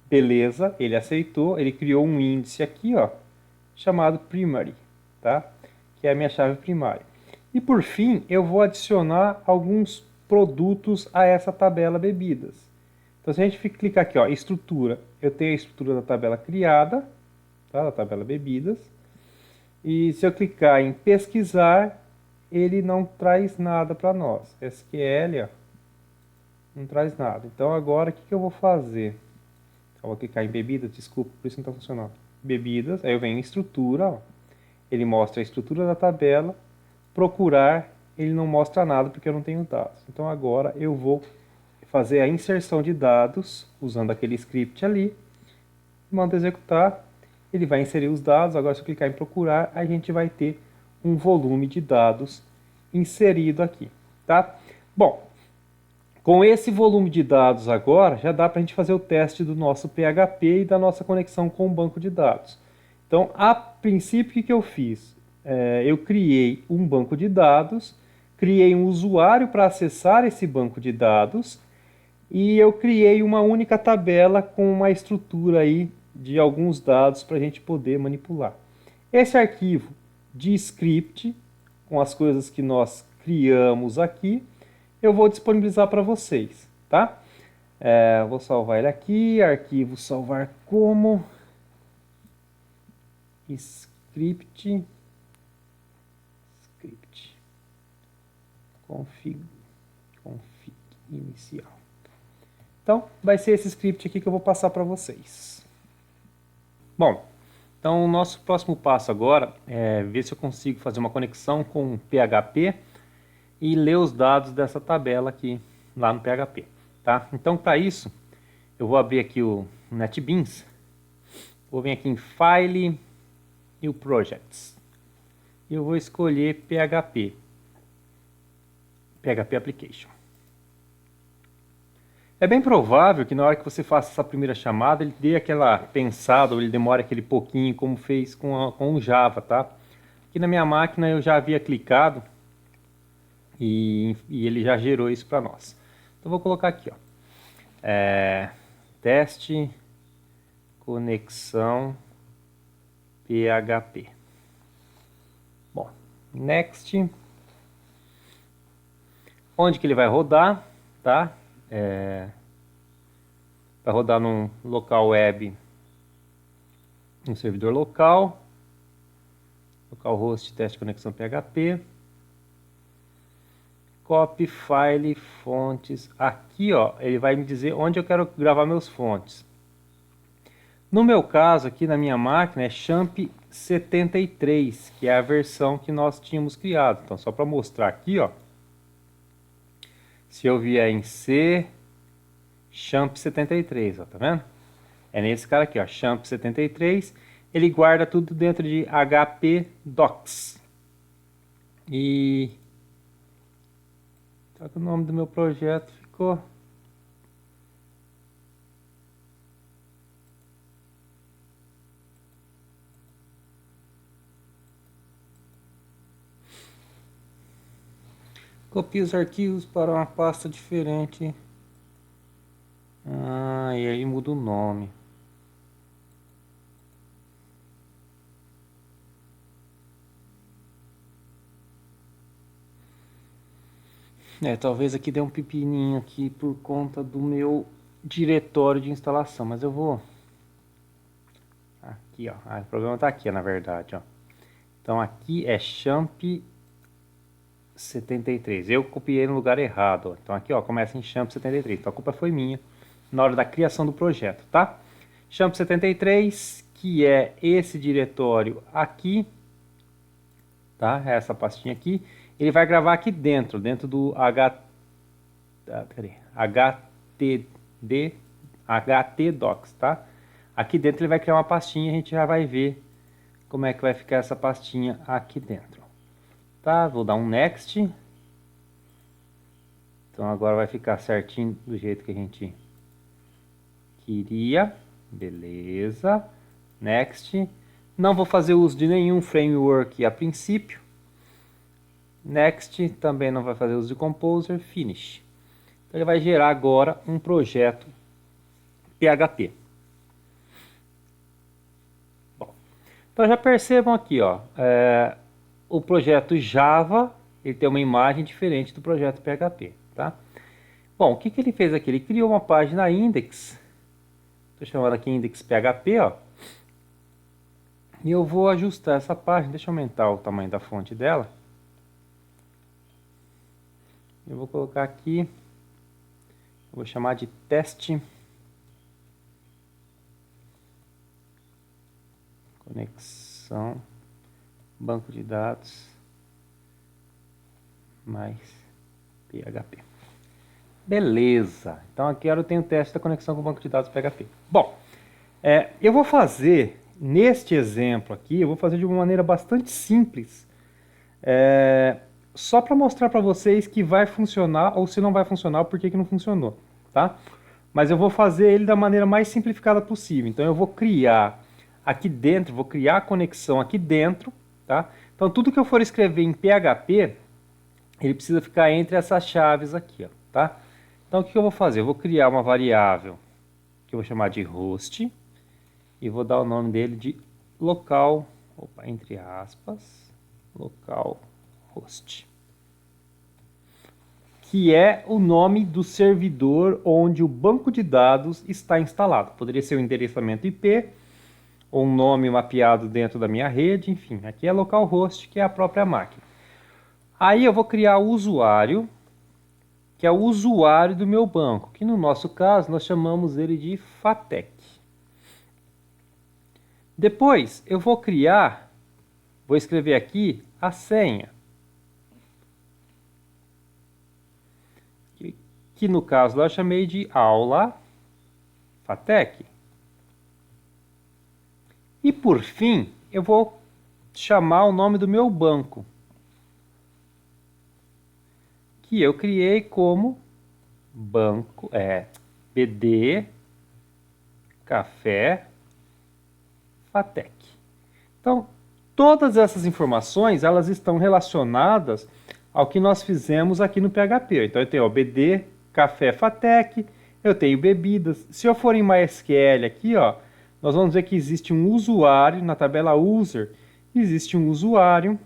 Beleza, ele aceitou, ele criou um índice aqui, ó, chamado primary, tá? Que é a minha chave primária. E por fim, eu vou adicionar alguns produtos a essa tabela bebidas. Então, se a gente clicar aqui, ó, estrutura, eu tenho a estrutura da tabela criada, tá? Da tabela bebidas. E se eu clicar em pesquisar, ele não traz nada para nós. SQL, ó, não traz nada. Então agora o que eu vou fazer? Eu vou clicar em bebidas, desculpa, por isso não está funcionando. Bebidas, aí eu venho em estrutura, ó. Ele mostra a estrutura da tabela. Procurar, ele não mostra nada porque eu não tenho dados. Então agora eu vou fazer a inserção de dados usando aquele script ali. Mando executar. Ele vai inserir os dados. Agora se eu clicar em procurar, a gente vai ter um volume de dados inserido aqui, tá? Bom, com esse volume de dados agora, já dá para a gente fazer o teste do nosso PHP e da nossa conexão com o banco de dados. Então, a princípio, o que eu fiz? Eu criei um banco de dados, criei um usuário para acessar esse banco de dados e eu criei uma única tabela com uma estrutura aí de alguns dados para a gente poder manipular. Esse arquivo de script, com as coisas que nós criamos aqui, eu vou disponibilizar para vocês, tá? Vou salvar ele aqui, arquivo salvar como script config inicial. Então, vai ser esse script aqui que eu vou passar para vocês. Bom, então o nosso próximo passo agora é ver se eu consigo fazer uma conexão com o PHP e ler os dados dessa tabela aqui lá no PHP, tá? Então, para isso, eu vou abrir aqui o NetBeans, vou vir aqui em File, New Projects, e eu vou escolher PHP Application. É bem provável que na hora que você faça essa primeira chamada, ele dê aquela pensada, ou ele demore aquele pouquinho, como fez com o Java, tá? Aqui na minha máquina eu já havia clicado e ele já gerou isso para nós. Então vou colocar aqui, ó, teste conexão PHP. Bom, next. Onde que ele vai rodar, tá? Vai rodar num local web, um servidor local, localhost teste conexão PHP, copy file fontes. Aqui, ó, ele vai me dizer onde eu quero gravar meus fontes. No meu caso, aqui na minha máquina, é XAMPP73, que é a versão que nós tínhamos criado. Então, só para mostrar aqui, ó, se eu vier em C, XAMPP73, ó, tá vendo? É nesse cara aqui, ó, XAMPP73, ele guarda tudo dentro de HP Docs. E só que o nome do meu projeto ficou... Copie os arquivos para uma pasta diferente. E aí muda o nome. Talvez aqui dê um pepininho aqui por conta do meu diretório de instalação, mas eu vou... Aqui, ó, o problema tá aqui, na verdade, ó. Então aqui é XAMPP73. Eu copiei no lugar errado, ó. Então aqui, ó, começa em XAMPP73. Então a culpa foi minha na hora da criação do projeto, tá? XAMPP73, que é esse diretório aqui, tá? Essa pastinha aqui. Ele vai gravar aqui dentro do HTDocs, tá? Aqui dentro ele vai criar uma pastinha, a gente já vai ver como é que vai ficar essa pastinha aqui dentro. Tá? Vou dar um next. Então agora vai ficar certinho do jeito que a gente queria. Beleza. Next. Não vou fazer uso de nenhum framework a princípio. Next, também não vai fazer uso de Composer, Finish. Então ele vai gerar agora um projeto PHP. Bom, então já percebam aqui, ó, o projeto Java, ele tem uma imagem diferente do projeto PHP, tá? Bom, o que ele fez aqui? Ele criou uma página index, estou chamando aqui index PHP, ó, e eu vou ajustar essa página, deixa eu aumentar o tamanho da fonte dela. Eu vou colocar aqui, eu vou chamar de teste conexão banco de dados mais PHP. Beleza, então aqui eu tenho o teste da conexão com o banco de dados PHP. Bom, eu vou fazer, neste exemplo aqui, eu vou fazer de uma maneira bastante simples, só para mostrar para vocês que vai funcionar, ou se não vai funcionar, por que não funcionou, tá? Mas eu vou fazer ele da maneira mais simplificada possível. Então eu vou criar aqui dentro, vou criar a conexão aqui dentro, tá? Então tudo que eu for escrever em PHP, ele precisa ficar entre essas chaves aqui, ó, tá? Então o que eu vou fazer? Eu vou criar uma variável que eu vou chamar de host e vou dar o nome dele de local, entre aspas, local host, que é o nome do servidor onde o banco de dados está instalado. Poderia ser o endereçamento IP, ou um nome mapeado dentro da minha rede, enfim. Aqui é localhost, que é a própria máquina. Aí eu vou criar o usuário, que é o usuário do meu banco, que no nosso caso nós chamamos ele de FATEC. Depois eu vou escrever aqui a senha, que no caso lá eu chamei de aula FATEC. E por fim, eu vou chamar o nome do meu banco, que eu criei como banco, BD Café FATEC. Então, todas essas informações, elas estão relacionadas ao que nós fizemos aqui no PHP. Então, eu tenho BD Café FATEC, eu tenho bebidas. Se eu for em MySQL aqui, ó, nós vamos ver que existe um usuário, na tabela user, existe um usuário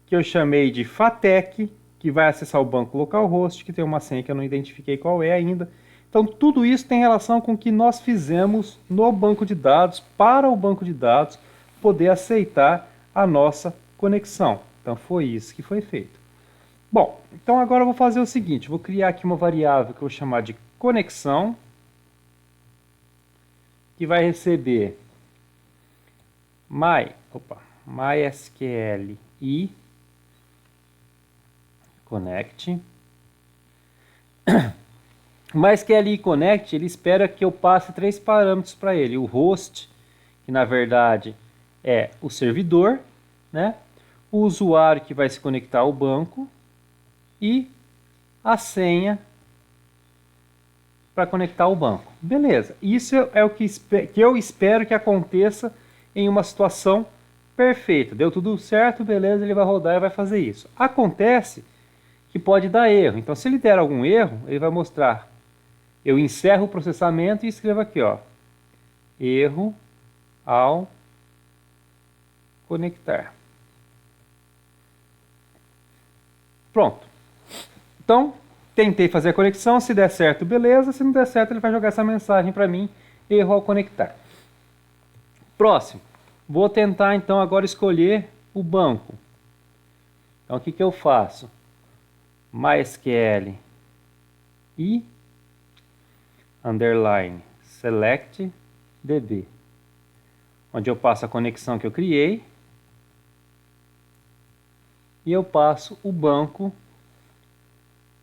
que eu chamei de FATEC, que vai acessar o banco localhost, que tem uma senha que eu não identifiquei qual é ainda. Então, tudo isso tem relação com o que nós fizemos no banco de dados, para o banco de dados poder aceitar a nossa conexão. Então, foi isso que foi feito. Bom, então agora eu vou fazer o seguinte, vou criar aqui uma variável que eu vou chamar de conexão, que vai receber MySQL e connect. O MySQL Connect, ele espera que eu passe 3 parâmetros para ele. O host, que na verdade é o servidor, né? O usuário que vai se conectar ao banco e a senha para conectar ao banco. Beleza, isso é o que eu espero que aconteça em uma situação perfeita. Deu tudo certo, beleza, ele vai rodar e vai fazer isso. Acontece que pode dar erro, então se ele der algum erro, ele vai mostrar: eu encerro o processamento e escrevo aqui, ó, erro ao conectar. Pronto. Então, tentei fazer a conexão, se der certo, beleza, se não der certo, ele vai jogar essa mensagem para mim, erro ao conectar. Próximo. Vou tentar então agora escolher o banco. Então, o que eu faço? MySQL e underline select db, onde eu passo a conexão que eu criei e eu passo o banco,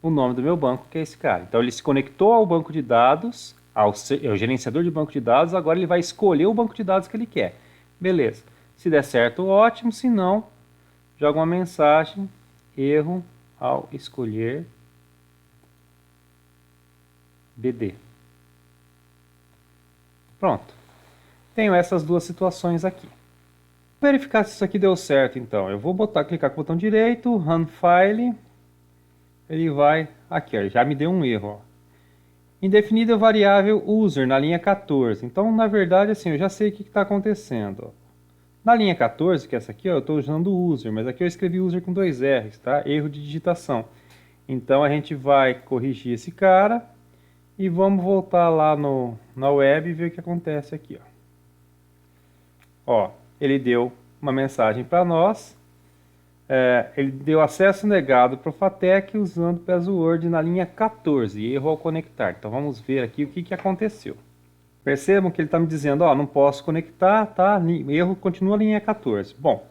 o nome do meu banco, que é esse cara. Então ele se conectou ao banco de dados, ao gerenciador de banco de dados, agora ele vai escolher o banco de dados que ele quer. Beleza. Se der certo, ótimo, se não, joga uma mensagem, erro ao escolher BD. Pronto. Tenho essas duas situações aqui. Vou verificar se isso aqui deu certo, então. Eu vou clicar com o botão direito, Run File. Ele vai aqui, ó, já me deu um erro. Ó. Indefinido variável user na linha 14. Então, na verdade, assim, eu já sei o que está acontecendo. Ó. Na linha 14, que é essa aqui, ó, eu estou usando user, mas aqui eu escrevi user com 2 R's, tá? Erro de digitação. Então, a gente vai corrigir esse cara e vamos voltar lá na web e ver o que acontece aqui, ó. Ó, ele deu uma mensagem para nós, ele deu acesso negado para o FATEC usando password na linha 14, erro ao conectar. Então vamos ver aqui o que aconteceu. Percebam que ele está me dizendo, ó, não posso conectar, tá? Erro continua a linha 14. Bom,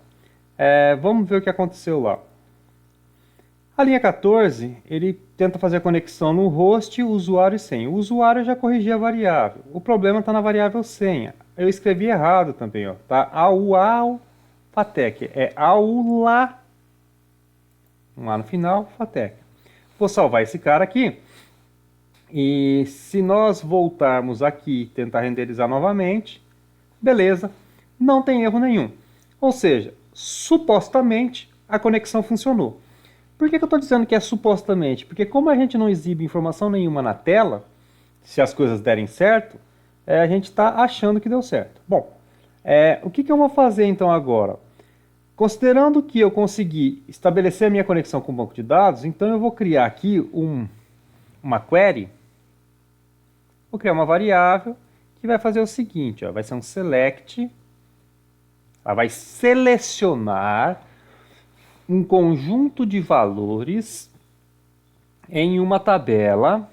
vamos ver o que aconteceu lá. A linha 14, ele tenta fazer a conexão no host, usuário e senha. O usuário eu já corrigi a variável. O problema está na variável senha. Eu escrevi errado também, ó. Tá? AUAL FATEC. É AULA. Um A no final, FATEC. Vou salvar esse cara aqui. E se nós voltarmos aqui e tentar renderizar novamente, beleza, não tem erro nenhum. Ou seja, supostamente a conexão funcionou. Por que eu estou dizendo que é supostamente? Porque como a gente não exibe informação nenhuma na tela, se as coisas derem certo, a gente está achando que deu certo. Bom, o que eu vou fazer então agora? Considerando que eu consegui estabelecer a minha conexão com o banco de dados, então eu vou criar aqui uma query, vou criar uma variável que vai fazer o seguinte, ó, vai ser um select, ela vai selecionar um conjunto de valores em uma tabela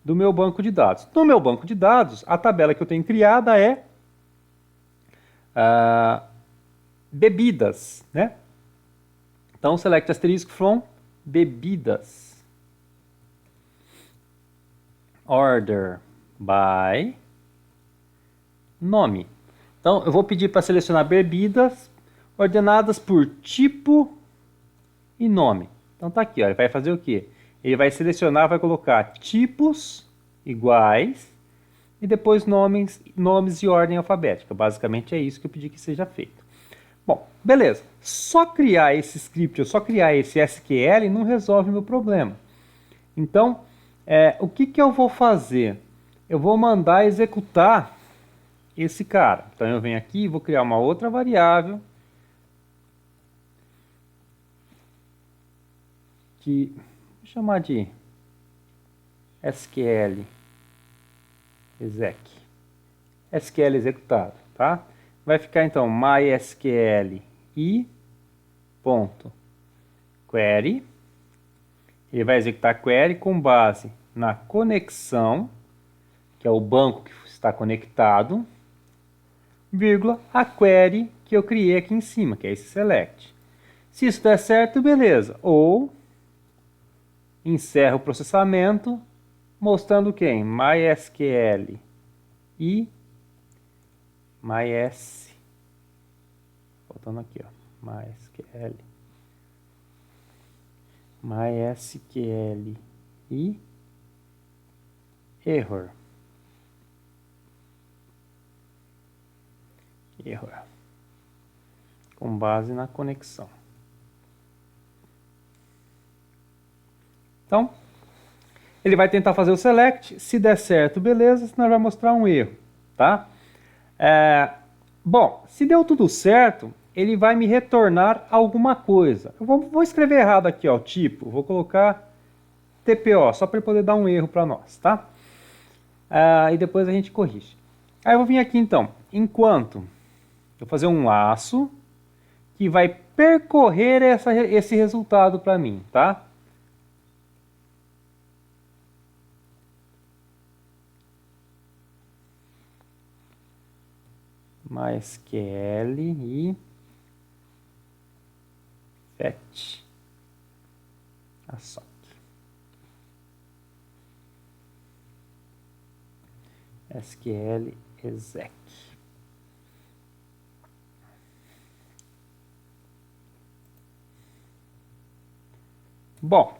do meu banco de dados. No meu banco de dados, a tabela que eu tenho criada é bebidas, né? Então, select asterisk from bebidas. order by nome. Então, eu vou pedir para selecionar bebidas ordenadas por tipo e nome. Então tá aqui, ó, ele vai fazer o quê? Ele vai selecionar, vai colocar tipos iguais e depois nomes e ordem alfabética. Basicamente é isso que eu pedi que seja feito. Bom, beleza. Só criar esse script, ou só criar esse SQL não resolve o meu problema. Então, o que eu vou fazer? Eu vou mandar executar esse cara. Então eu venho aqui e vou criar uma outra variável que vou chamar de SQL exec. SQL executado, tá? Vai ficar então mysql i ponto query. Ele vai executar a query com base na conexão, que é o banco que está conectado, vírgula, a query que eu criei aqui em cima, que é esse select. Se isso der certo, beleza. Ou encerra o processamento mostrando quem? MySQL e faltando aqui, ó, MySQL e error. Com base na conexão. Então, ele vai tentar fazer o select, se der certo, beleza, senão vai mostrar um erro, tá? Bom, se deu tudo certo, ele vai me retornar alguma coisa. Eu vou escrever errado aqui, ó, o tipo, vou colocar TPO, só para ele poder dar um erro para nós, tá? E depois a gente corrige. Aí eu vou vir aqui então, enquanto, eu vou fazer um laço que vai percorrer esse resultado para mim, tá? MySQL e fetch assoc. SQL exec. Bom,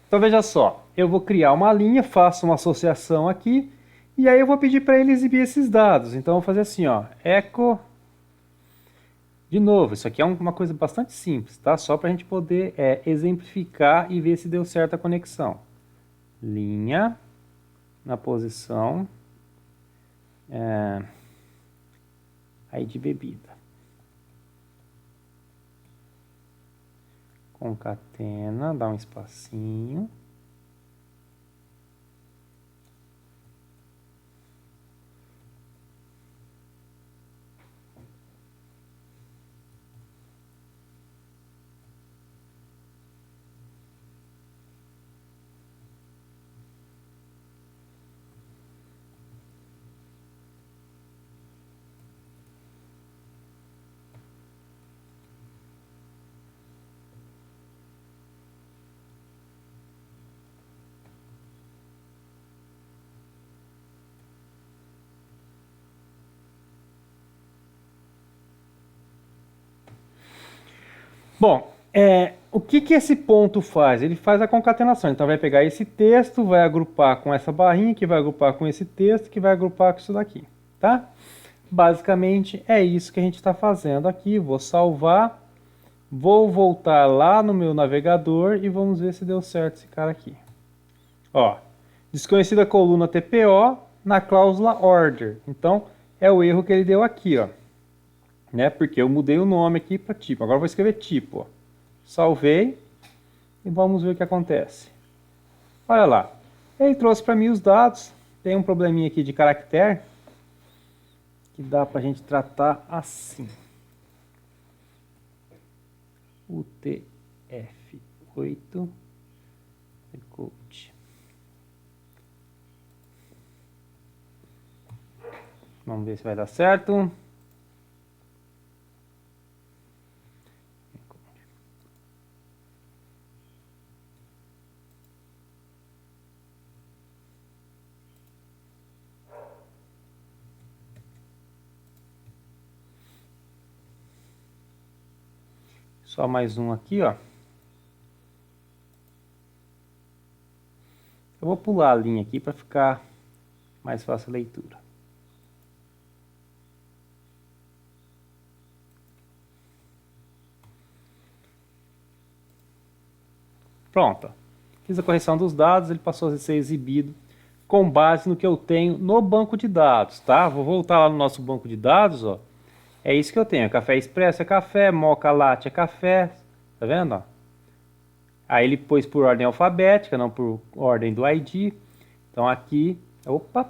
então veja só, eu vou criar uma linha, faço uma associação aqui, e aí eu vou pedir para ele exibir esses dados. Então eu vou fazer assim, ó, echo. De novo, isso aqui é uma coisa bastante simples, tá? Só para a gente poder exemplificar e ver se deu certo a conexão. Linha na posição aí de bebida. Concatena, dá um espacinho. Bom, o que esse ponto faz? Ele faz a concatenação. Então vai pegar esse texto, vai agrupar com essa barrinha, que vai agrupar com esse texto, que vai agrupar com isso daqui, tá? Basicamente é isso que a gente está fazendo aqui. Vou salvar, vou voltar lá no meu navegador e vamos ver se deu certo esse cara aqui. Ó, desconhecida coluna TPO na cláusula order. Então é o erro que ele deu aqui, ó. Né? Porque eu mudei o nome aqui para tipo. Agora eu vou escrever tipo. Ó. Salvei e vamos ver o que acontece. Olha lá. Ele trouxe para mim os dados. Tem um probleminha aqui de caractere que dá para a gente tratar assim. UTF-8 Code. Vamos ver se vai dar certo. Só mais um aqui, ó. Eu vou pular a linha aqui para ficar mais fácil a leitura. Pronto. Fiz a correção dos dados, ele passou a ser exibido com base no que eu tenho no banco de dados, tá? Vou voltar lá no nosso banco de dados, ó. É isso que eu tenho. Café expresso é café, moca latte é café, tá vendo, ó? Aí ele pôs por ordem alfabética, não por ordem do ID. Então aqui, opa,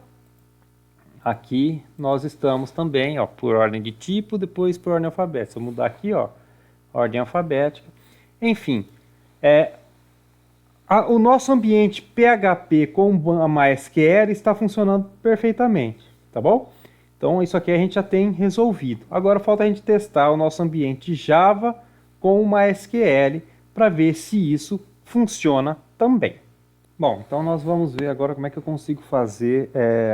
aqui nós estamos também, ó, por ordem de tipo, depois por ordem alfabética. Se eu mudar aqui, ó, ordem alfabética. Enfim, o nosso ambiente PHP com a MySQL está funcionando perfeitamente, tá bom? Então isso aqui a gente já tem resolvido. Agora falta a gente testar o nosso ambiente Java com o MySQL para ver se isso funciona também. Bom, então nós vamos ver agora como é que eu consigo fazer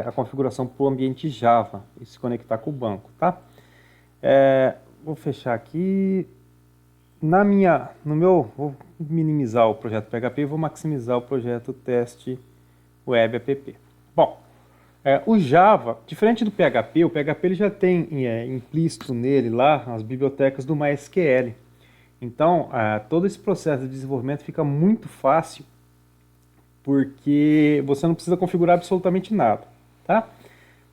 a configuração para o ambiente Java e se conectar com o banco, tá? Vou fechar aqui. Vou minimizar o projeto PHP e vou maximizar o projeto teste web app. Bom, o Java, diferente do PHP, o PHP ele já tem implícito nele lá as bibliotecas do MySQL. Então, todo esse processo de desenvolvimento fica muito fácil porque você não precisa configurar absolutamente nada, tá?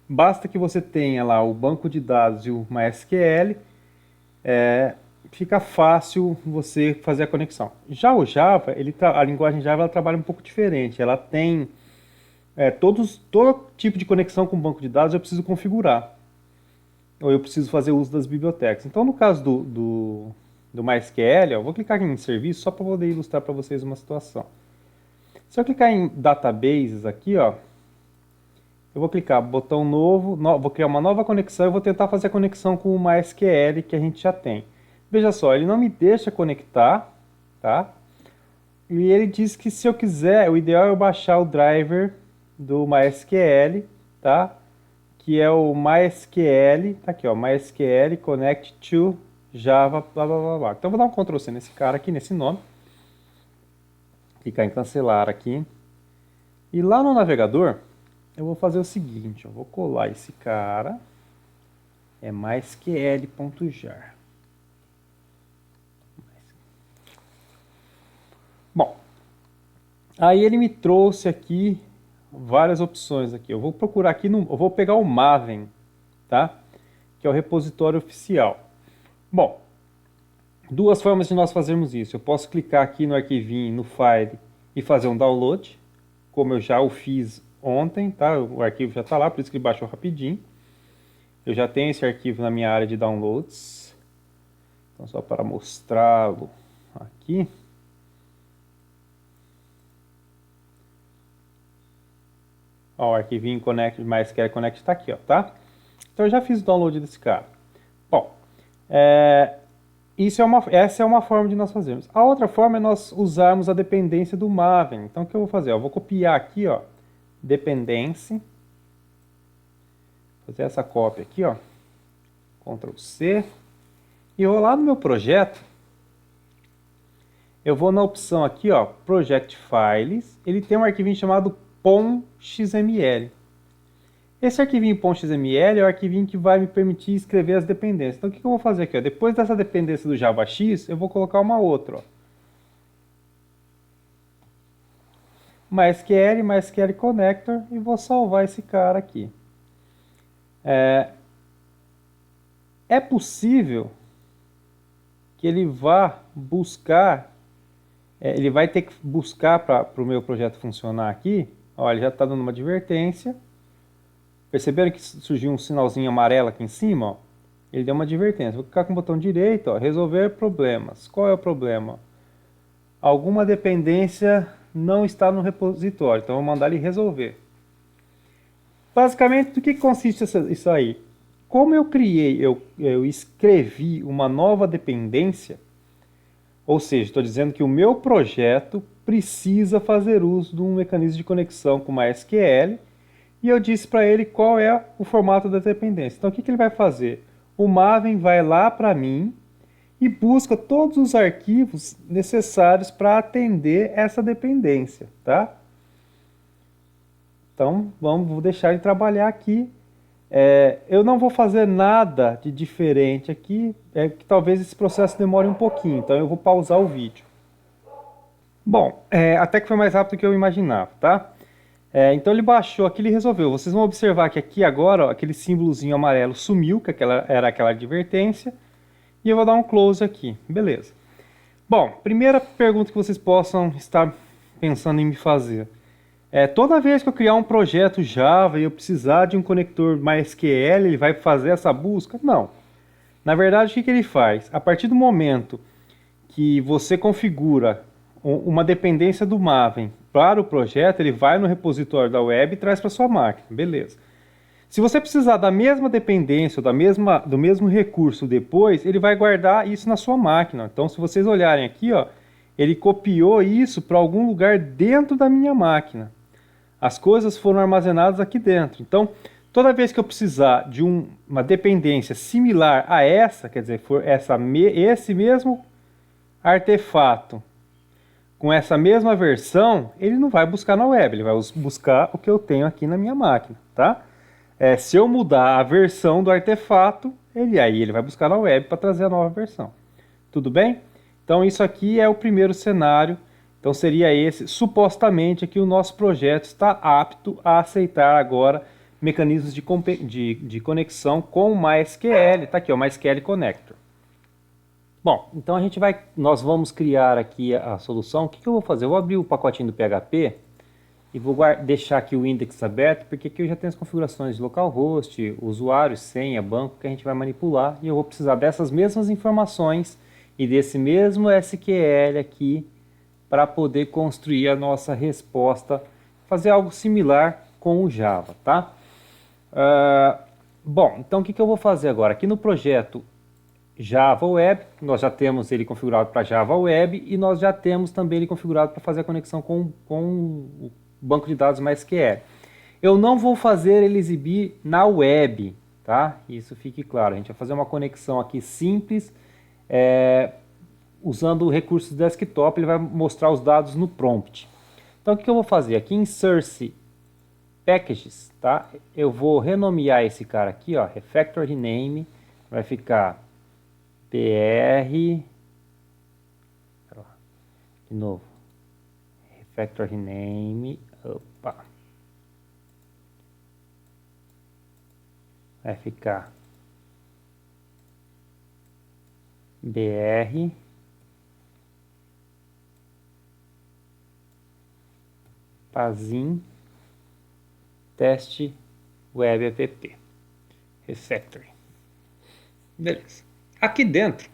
Basta que você tenha lá o banco de dados e o MySQL, fica fácil você fazer a conexão. Já o Java, a linguagem Java ela trabalha um pouco diferente. Ela tem todo tipo de conexão com o banco de dados eu preciso configurar. Ou eu preciso fazer uso das bibliotecas. Então, no caso do MySQL, eu vou clicar aqui em serviço só para poder ilustrar para vocês uma situação. Se eu clicar em databases aqui, ó, eu vou clicar botão novo, vou criar uma nova conexão e vou tentar fazer a conexão com o MySQL que a gente já tem. Veja só, ele não me deixa conectar, tá? E ele diz que se eu quiser, o ideal é eu baixar o driver do MySQL, tá? Que é o MySQL, tá aqui ó, MySQL Connect to Java, blá blá blá blá. Então vou dar um Ctrl C nesse cara aqui, nesse nome. Clicar em cancelar aqui. E lá no navegador, eu vou fazer o seguinte, eu vou colar esse cara, é mysql.jar. Bom, aí ele me trouxe aqui várias opções aqui. Eu vou procurar aqui, eu vou pegar o Maven, tá? Que é o repositório oficial. Bom, duas formas de nós fazermos isso. Eu posso clicar aqui no arquivinho, no file, e fazer um download, como eu já o fiz ontem, tá? O arquivo já está lá, por isso que ele baixou rapidinho. Eu já tenho esse arquivo na minha área de downloads. Então, só para mostrá-lo aqui. Ó, o arquivinho Connect, MySQL Connect está aqui, ó, tá? Então eu já fiz o download desse cara. Bom, essa é uma forma de nós fazermos. A outra forma é nós usarmos a dependência do Maven. Então o que eu vou fazer? Eu vou copiar aqui, ó, dependência. Fazer essa cópia aqui, ó. Ctrl C. E eu vou lá no meu projeto. Eu vou na opção aqui, ó, Project Files. Ele tem um arquivinho chamado .xml. Esse arquivinho .xml é o arquivinho que vai me permitir escrever as dependências. Então o que eu vou fazer aqui? Ó? Depois dessa dependência do JavaX, eu vou colocar uma outra. Ó. MySQL Connector e vou salvar esse cara aqui. É possível que ele vá buscar, ele vai ter que buscar para o meu projeto funcionar aqui. Olha, ele já está dando uma advertência. Perceberam que surgiu um sinalzinho amarelo aqui em cima? Ó? Ele deu uma advertência. Vou clicar com o botão direito, ó, resolver problemas. Qual é o problema? Alguma dependência não está no repositório, então eu vou mandar ele resolver. Basicamente, do que consiste isso aí? Como eu escrevi uma nova dependência, ou seja, estou dizendo que o meu projeto precisa fazer uso de um mecanismo de conexão com MySQL, e eu disse para ele qual é o formato da dependência. Então o que ele vai fazer? O Maven vai lá para mim e busca todos os arquivos necessários para atender essa dependência, tá? Então, vou deixar ele trabalhar aqui. Eu não vou fazer nada de diferente aqui, que talvez esse processo demore um pouquinho, então eu vou pausar o vídeo. Bom, até que foi mais rápido do que eu imaginava, tá? Então ele baixou aqui, ele resolveu. Vocês vão observar que aqui agora, ó, aquele símbolozinho amarelo sumiu, que era aquela advertência, e eu vou dar um close aqui, beleza. Bom, primeira pergunta que vocês possam estar pensando em me fazer. Toda vez que eu criar um projeto Java e eu precisar de um conector MySQL, ele vai fazer essa busca? Não. Na verdade, o que ele faz? A partir do momento que você configura uma dependência do Maven para o projeto, ele vai no repositório da web e traz para sua máquina. Beleza. Se você precisar da mesma dependência ou do mesmo recurso depois, ele vai guardar isso na sua máquina. Então, se vocês olharem aqui, ó, ele copiou isso para algum lugar dentro da minha máquina. As coisas foram armazenadas aqui dentro. Então, toda vez que eu precisar de uma dependência similar a essa, quer dizer, for esse mesmo artefato com essa mesma versão, ele não vai buscar na web, ele vai buscar o que eu tenho aqui na minha máquina, tá? Se eu mudar a versão do artefato, ele vai buscar na web para trazer a nova versão. Tudo bem? Então isso aqui é o primeiro cenário. Então seria esse, supostamente aqui o nosso projeto está apto a aceitar agora mecanismos de conexão com o MySQL. Está aqui o MySQL Connector. Bom, então nós vamos criar aqui a solução. O que eu vou fazer? Eu vou abrir o pacotinho do PHP e vou deixar aqui o index aberto, porque aqui eu já tenho as configurações de localhost, usuário, senha, banco que a gente vai manipular, e eu vou precisar dessas mesmas informações e desse mesmo SQL aqui para poder construir a nossa resposta, fazer algo similar com o Java, tá? Bom, então o que eu vou fazer agora? Aqui no projeto Java Web, nós já temos ele configurado para Java Web e nós já temos também ele configurado para fazer a conexão com o banco de dados MySQL. Eu não vou fazer ele exibir na web, tá? Isso fique claro. A gente vai fazer uma conexão aqui simples, usando o recurso do desktop, ele vai mostrar os dados no prompt. Então o que eu vou fazer? Aqui em Source Packages, tá? Eu vou renomear esse cara aqui, ó, Refactor Rename, vai ficar PR, de novo, Refactor Rename, opa, vai ficar BR Pazin Teste Web App Refactory. Beleza. Aqui dentro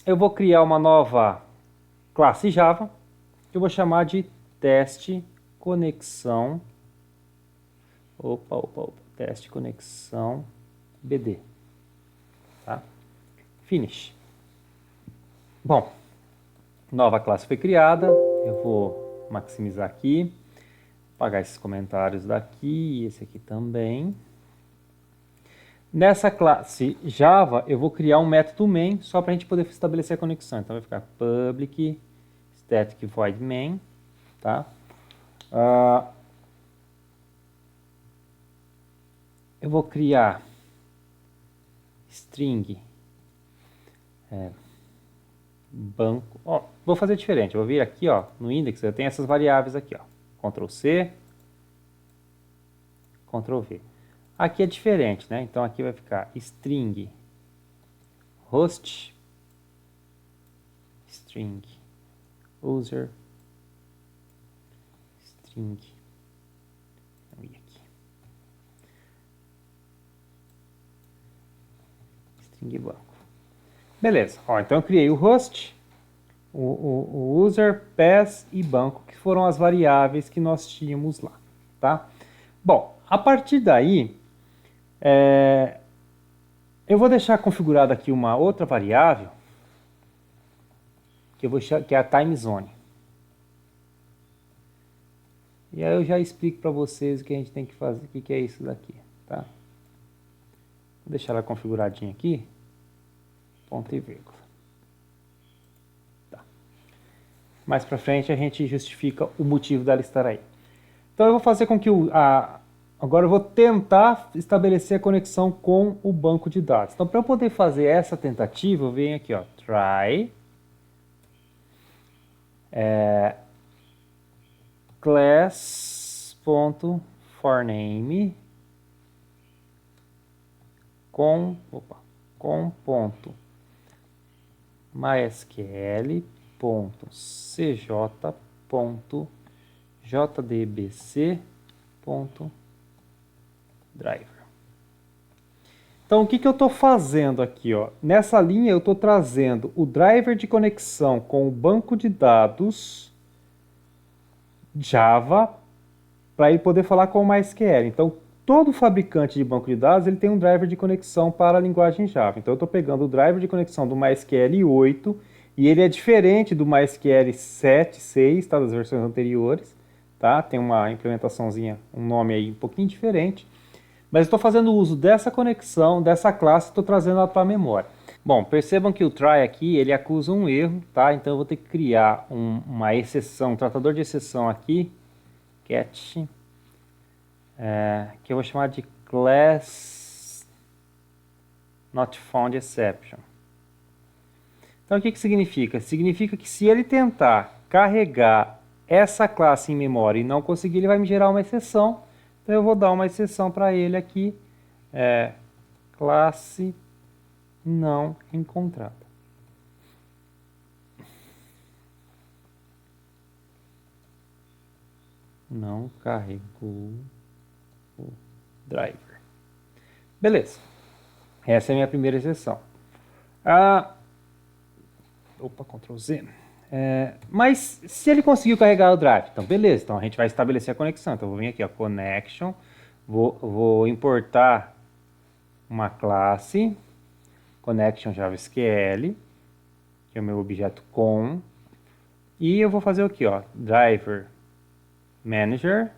eu vou criar uma nova classe Java que eu vou chamar de teste conexão. Teste conexão BD. Tá? Finish. Bom, nova classe foi criada. Eu vou maximizar aqui, apagar esses comentários daqui e esse aqui também. Nessa classe Java, eu vou criar um método main só para a gente poder estabelecer a conexão. Então vai ficar public static void main, tá? Eu vou criar string banco. Ó, vou fazer diferente. Eu vou vir aqui, ó, no index, eu tenho essas variáveis aqui, ó, Ctrl C, Ctrl V. Aqui é diferente, né? Então aqui vai ficar string host, string user, string, string banco. Beleza, ó, então eu criei o host, o user, pass e banco, que foram as variáveis que nós tínhamos lá, tá? Bom, a partir daí, eu vou deixar configurada aqui uma outra variável, que é a time zone. E aí eu já explico para vocês o que a gente tem que fazer, o que é isso daqui, tá? Vou deixar ela configuradinha aqui, ponto e vírgula. Mais para frente a gente justifica o motivo dela estar aí. Então eu vou fazer com que agora eu vou tentar estabelecer a conexão com o banco de dados. Então para eu poder fazer essa tentativa, eu venho aqui, ó, try class.forName com ponto mysql.cj.jdbc.driver. Então, o que eu estou fazendo aqui? Ó? Nessa linha, eu estou trazendo o driver de conexão com o banco de dados Java para ele poder falar com o MySQL. Então, todo fabricante de banco de dados ele tem um driver de conexão para a linguagem Java. Então, eu estou pegando o driver de conexão do MySQL 8 e ele é diferente do MySQL 7, 6, tá, das versões anteriores. Tá? Tem uma implementaçãozinha, um nome aí um pouquinho diferente. Mas estou fazendo uso dessa conexão, dessa classe, estou trazendo ela para a memória. Bom, percebam que o try aqui, ele acusa um erro, tá? Então eu vou ter que criar uma exceção, um tratador de exceção aqui, catch, que eu vou chamar de class not found exception. Então o que significa? Significa que se ele tentar carregar essa classe em memória e não conseguir, ele vai me gerar uma exceção. Então eu vou dar uma exceção para ele aqui, classe não encontrada. Não carregou o driver. Beleza. Essa é a minha primeira exceção. Ctrl Z. Mas se ele conseguiu carregar o drive, então beleza, então a gente vai estabelecer a conexão. Então eu vou vir aqui, ó, connection, vou importar uma classe, connection JavaSQL, que é o meu objeto com, e eu vou fazer o que, ó, driver manager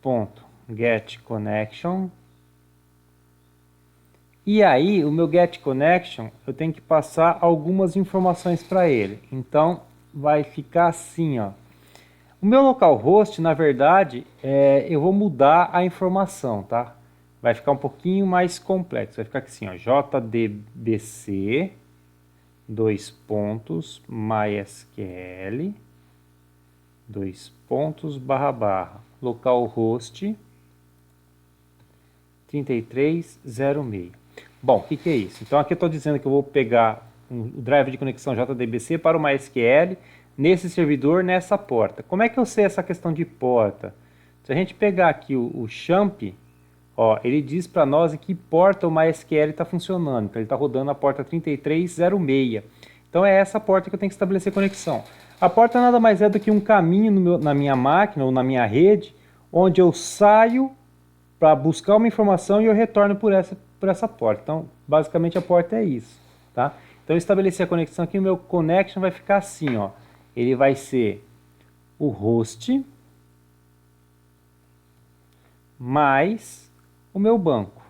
ponto get connection. E aí, o meu get connection, eu tenho que passar algumas informações para ele. Então, vai ficar assim, ó. O meu localhost, na verdade, eu vou mudar a informação, tá? Vai ficar um pouquinho mais complexo. Vai ficar assim, ó, jdbc, mysql, localhost 3306. Bom, o que é isso? Então aqui eu estou dizendo que eu vou pegar o drive de conexão JDBC para o MySQL nesse servidor, nessa porta. Como é que eu sei essa questão de porta? Se a gente pegar aqui o champ, ó, ele diz para nós em que porta o MySQL está funcionando. Então ele está rodando a porta 3306. Então é essa porta que eu tenho que estabelecer conexão. A porta nada mais é do que um caminho na minha máquina ou na minha rede, onde eu saio para buscar uma informação e eu retorno por essa porta. Então, basicamente a porta é isso, tá? Então, eu estabeleci a conexão aqui, o meu connection vai ficar assim, ó. Ele vai ser o host mais o meu banco,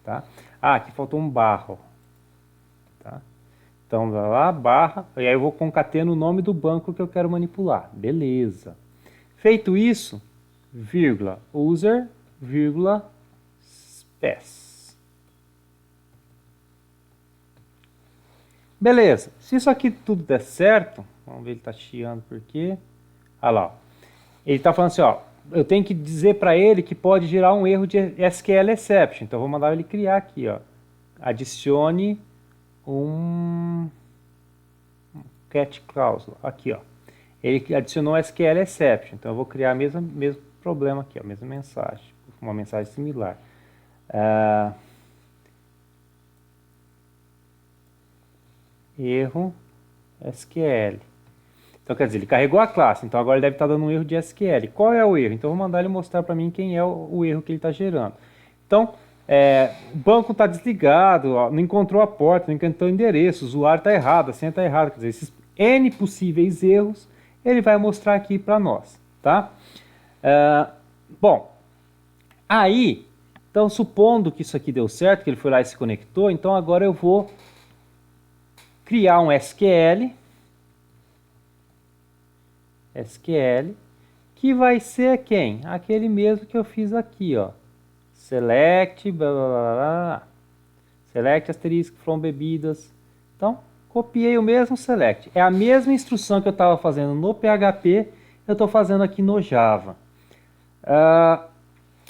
tá? Ah, aqui faltou um barra, ó, tá? Então, vai lá, barra, e aí eu vou concatenar o nome do banco que eu quero manipular. Beleza. Feito isso, vírgula, user, vírgula, spec. Beleza. Se isso aqui tudo der certo, vamos ver, ele está chiando por quê. Olha lá. Ó. Ele está falando assim, ó, eu tenho que dizer para ele que pode gerar um erro de SQL exception. Então, eu vou mandar ele criar aqui, ó. Adicione um cat cláusula. Aqui, ó. Ele adicionou SQL exception. Então, eu vou criar o mesmo problema aqui, ó, a mesma mensagem. Uma mensagem similar. Erro SQL. Então, quer dizer, ele carregou a classe, então agora ele deve estar dando um erro de SQL. Qual é o erro? Então, eu vou mandar ele mostrar para mim quem é o erro que ele está gerando. Então, o banco está desligado, ó, não encontrou a porta, não encontrou o endereço, o usuário está errado, a senha está errada. Quer dizer, esses N possíveis erros, ele vai mostrar aqui para nós, tá? Bom, aí, então, supondo que isso aqui deu certo, que ele foi lá e se conectou, então agora eu vou criar um SQL, que vai ser quem? Aquele mesmo que eu fiz aqui, ó. Select, blá, blá, blá, blá. Select asterisco from bebidas. Então, copiei o mesmo select. É a mesma instrução que eu estava fazendo no PHP, eu estou fazendo aqui no Java.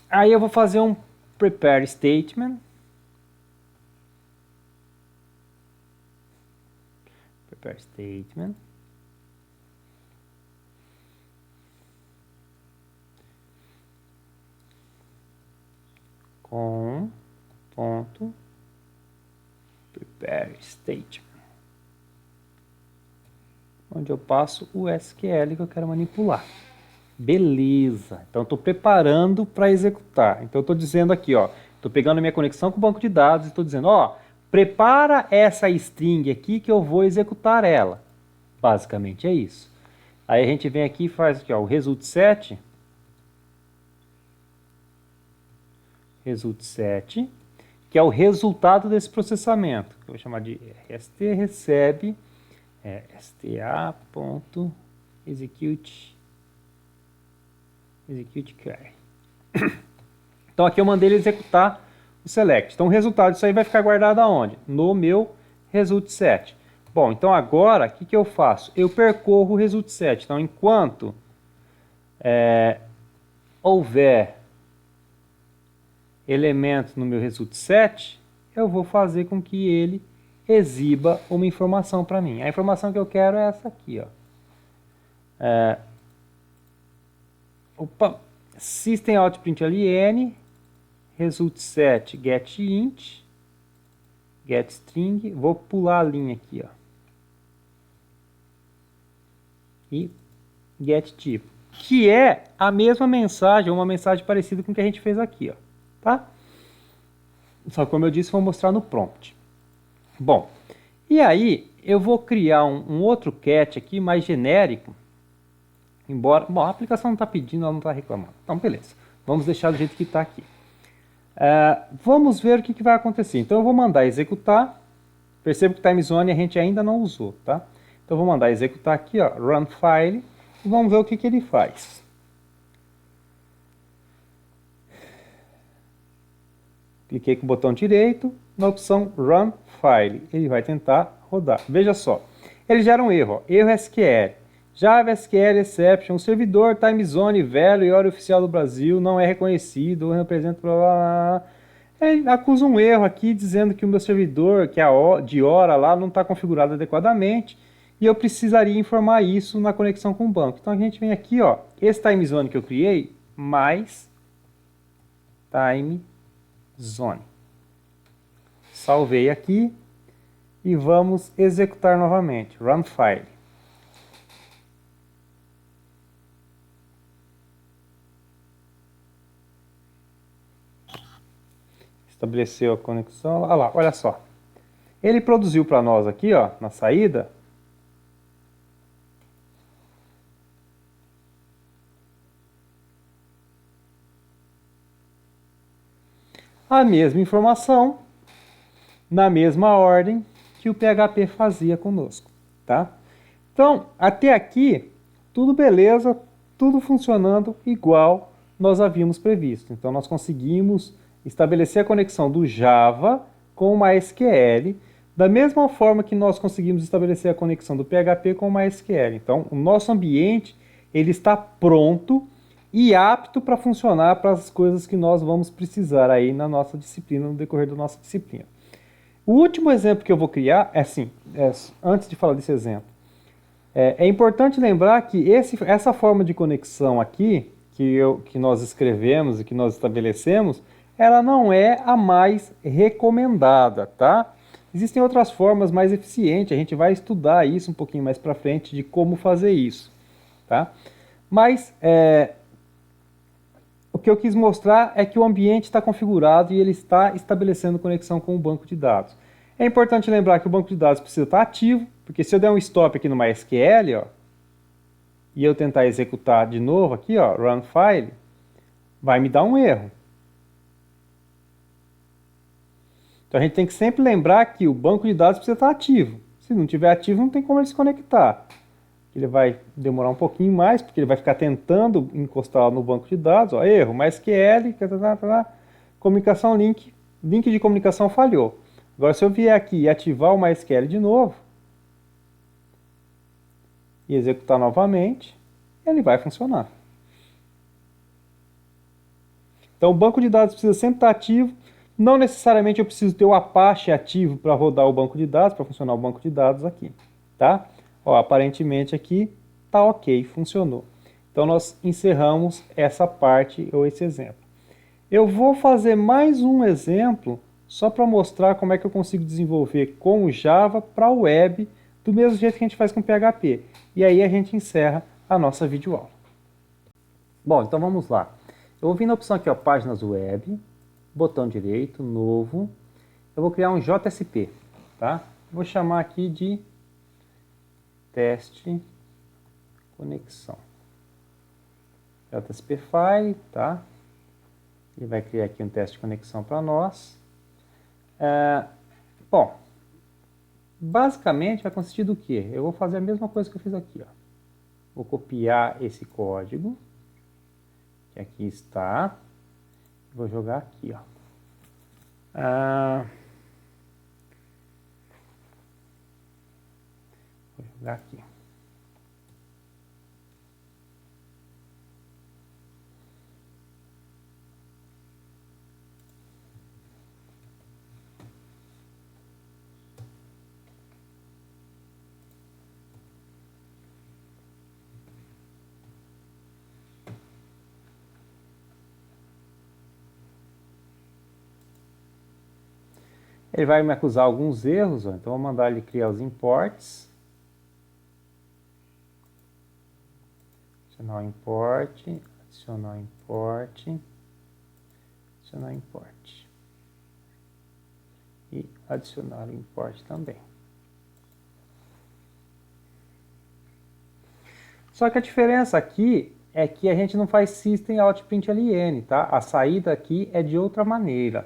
Aí eu vou fazer um prepare statement. Prepare statement. Com ponto prepare statement, onde eu passo o SQL que eu quero manipular. Beleza, então estou preparando para executar. Então estou dizendo aqui, ó, estou pegando minha conexão com o banco de dados e estou dizendo, ó, prepara essa string aqui que eu vou executar ela. Basicamente é isso. Aí a gente vem aqui e faz aqui, ó, o result set, que é o resultado desse processamento, que eu vou chamar de st recebe sta.execute query. Então aqui eu mandei ele executar o select. Então o resultado disso aí vai ficar guardado aonde? No meu result set. Bom, então agora o que eu faço? Eu percorro o result set. Então enquanto houver elementos no meu result set, eu vou fazer com que ele exiba uma informação para mim. A informação que eu quero é essa aqui, ó. System out println, result set get int, get string, vou pular a linha aqui, ó. E get tipo, que é a mesma mensagem, uma mensagem parecida com o que a gente fez aqui, ó. Tá? Só que, como eu disse, vou mostrar no prompt. Bom, e aí eu vou criar um outro cat aqui mais genérico, embora, bom, a aplicação não está pedindo, ela não está reclamando. Então, beleza, vamos deixar do jeito que está aqui. Vamos ver o que vai acontecer. Então eu vou mandar executar, perceba que time zone a gente ainda não usou, tá? Então eu vou mandar executar aqui, ó, run file, e vamos ver o que ele faz. Cliquei com o botão direito, na opção Run File. Ele vai tentar rodar. Veja só, ele gera um erro, ó, erro SQL. Java SQL exception, o servidor time zone velho e hora oficial do Brasil não é reconhecido, representa blá, blá, blá. Ele acusa um erro aqui dizendo que o meu servidor, que de hora lá, não está configurado adequadamente e eu precisaria informar isso na conexão com o banco. Então a gente vem aqui, ó, esse time zone que eu criei, mais time zone. Salvei aqui e vamos executar novamente. Run file. Estabeleceu a conexão. Olha lá, olha só. Ele produziu para nós aqui, ó, na saída, a mesma informação, na mesma ordem que o PHP fazia conosco, tá? Então, até aqui, tudo beleza, tudo funcionando igual nós havíamos previsto. Então, nós conseguimos estabelecer a conexão do Java com o MySQL, da mesma forma que nós conseguimos estabelecer a conexão do PHP com o MySQL. Então, o nosso ambiente ele está pronto e apto para funcionar para as coisas que nós vamos precisar aí na nossa disciplina, no decorrer da nossa disciplina. O último exemplo que eu vou criar é assim, antes de falar desse exemplo, é importante lembrar que essa forma de conexão aqui, que nós escrevemos e que nós estabelecemos, ela não é a mais recomendada, tá? Existem outras formas mais eficientes, a gente vai estudar isso um pouquinho mais para frente, de como fazer isso, tá? Mas o que eu quis mostrar é que o ambiente está configurado e ele está estabelecendo conexão com o banco de dados. É importante lembrar que o banco de dados precisa estar ativo, porque se eu der um stop aqui no MySQL, ó, e eu tentar executar de novo aqui, ó, run file, vai me dar um erro. Então a gente tem que sempre lembrar que o banco de dados precisa estar ativo. Se não tiver ativo, não tem como ele se conectar. Ele vai demorar um pouquinho mais, porque ele vai ficar tentando encostar no banco de dados. Ó, erro, MySQL, comunicação link de comunicação falhou. Agora, se eu vier aqui e ativar o MySQL de novo, e executar novamente, ele vai funcionar. Então, o banco de dados precisa sempre estar ativo. Não necessariamente eu preciso ter o Apache ativo para rodar o banco de dados, para funcionar o banco de dados aqui, tá? Ó, aparentemente aqui tá ok, funcionou. Então, nós encerramos essa parte ou esse exemplo. Eu vou fazer mais um exemplo só para mostrar como é que eu consigo desenvolver com o Java para o web, do mesmo jeito que a gente faz com o PHP. E aí a gente encerra a nossa videoaula. Bom, então vamos lá. Eu vou vir na opção aqui, ó, páginas web, botão direito, novo. Eu vou criar um JSP, tá? Vou chamar aqui de teste conexão. JSP file, tá? Ele vai criar aqui um teste de conexão para nós. Bom, basicamente vai consistir do quê? Eu vou fazer a mesma coisa que eu fiz aqui, ó. Vou copiar esse código, que aqui está. Vou jogar aqui, ó. Vou jogar aqui. Ele vai me acusar alguns erros, ó. Então vou mandar ele criar os imports. Adicionar import, adicionar import, adicionar import. E adicionar o import também. Só que a diferença aqui é que a gente não faz system out println, tá? A saída aqui é de outra maneira.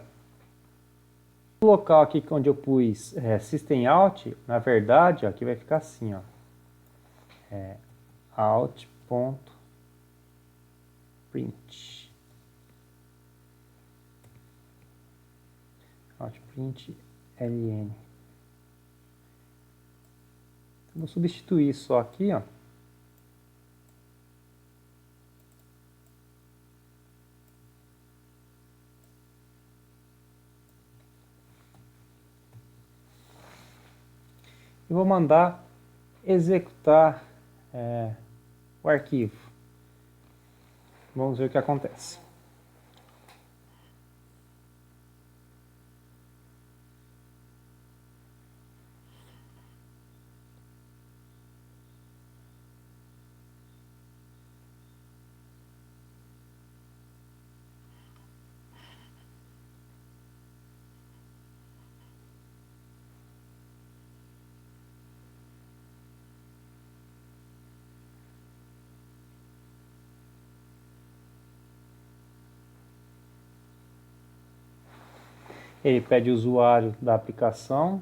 O local aqui onde eu pus system out, na verdade, ó, aqui vai ficar assim, ó. Out.print. Outprintln. Vou substituir só aqui, ó. E vou mandar executar o arquivo. Vamos ver o que acontece. Ele pede o usuário da aplicação.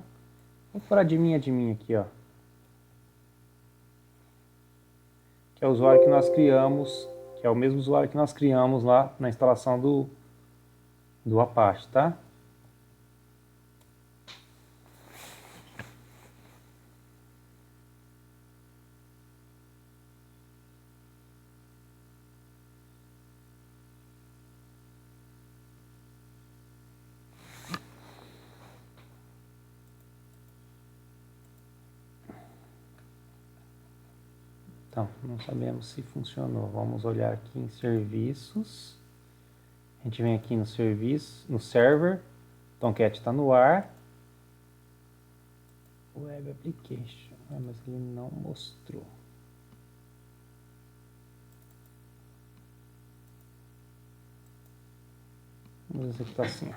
Vou por admin aqui, ó. Que é o usuário que nós criamos, que é o mesmo usuário que nós criamos lá na instalação do Apache, tá? Então, não sabemos se funcionou. Vamos olhar aqui em serviços. A gente vem aqui no serviço, no server. Tomcat está no ar. Web Application. Mas ele não mostrou. Vamos executar assim, ó.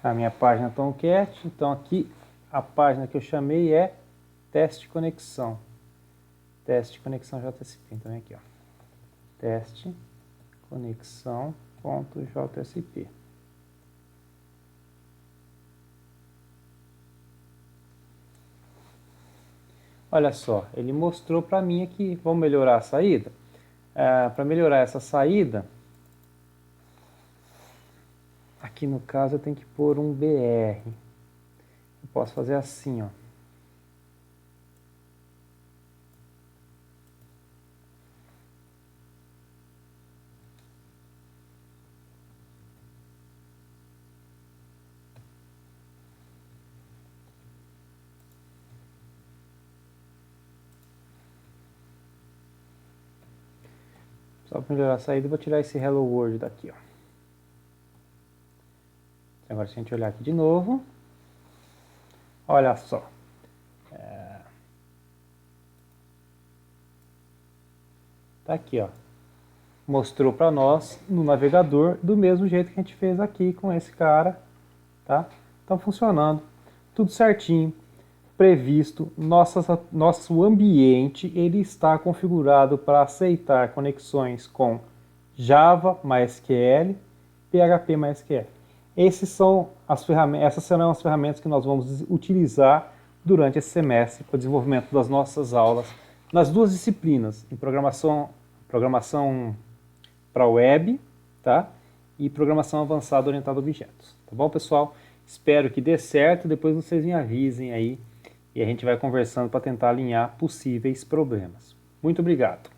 A minha página Tomcat. Então aqui a página que eu chamei é teste conexão. Teste conexão JSP. Então é aqui, ó. Teste conexão.jsp. Olha só, ele mostrou para mim aqui, vamos melhorar a saída? Para melhorar essa saída, aqui no caso eu tenho que pôr um BR. Eu posso fazer assim, ó. Só para melhorar a saída, eu vou tirar esse Hello World daqui, ó. Agora, se a gente olhar aqui de novo, olha só. Tá aqui, ó. Mostrou para nós no navegador do mesmo jeito que a gente fez aqui com esse cara, tá? Então funcionando, tudo certinho, previsto. Nosso ambiente ele está configurado para aceitar conexões com Java, MySQL, PHP, MySQL. Essas serão as ferramentas que nós vamos utilizar durante esse semestre para o desenvolvimento das nossas aulas nas duas disciplinas, em programação para web, tá? E programação avançada orientada a objetos. Tá bom, pessoal? Espero que dê certo, depois vocês me avisem aí e a gente vai conversando para tentar alinhar possíveis problemas. Muito obrigado.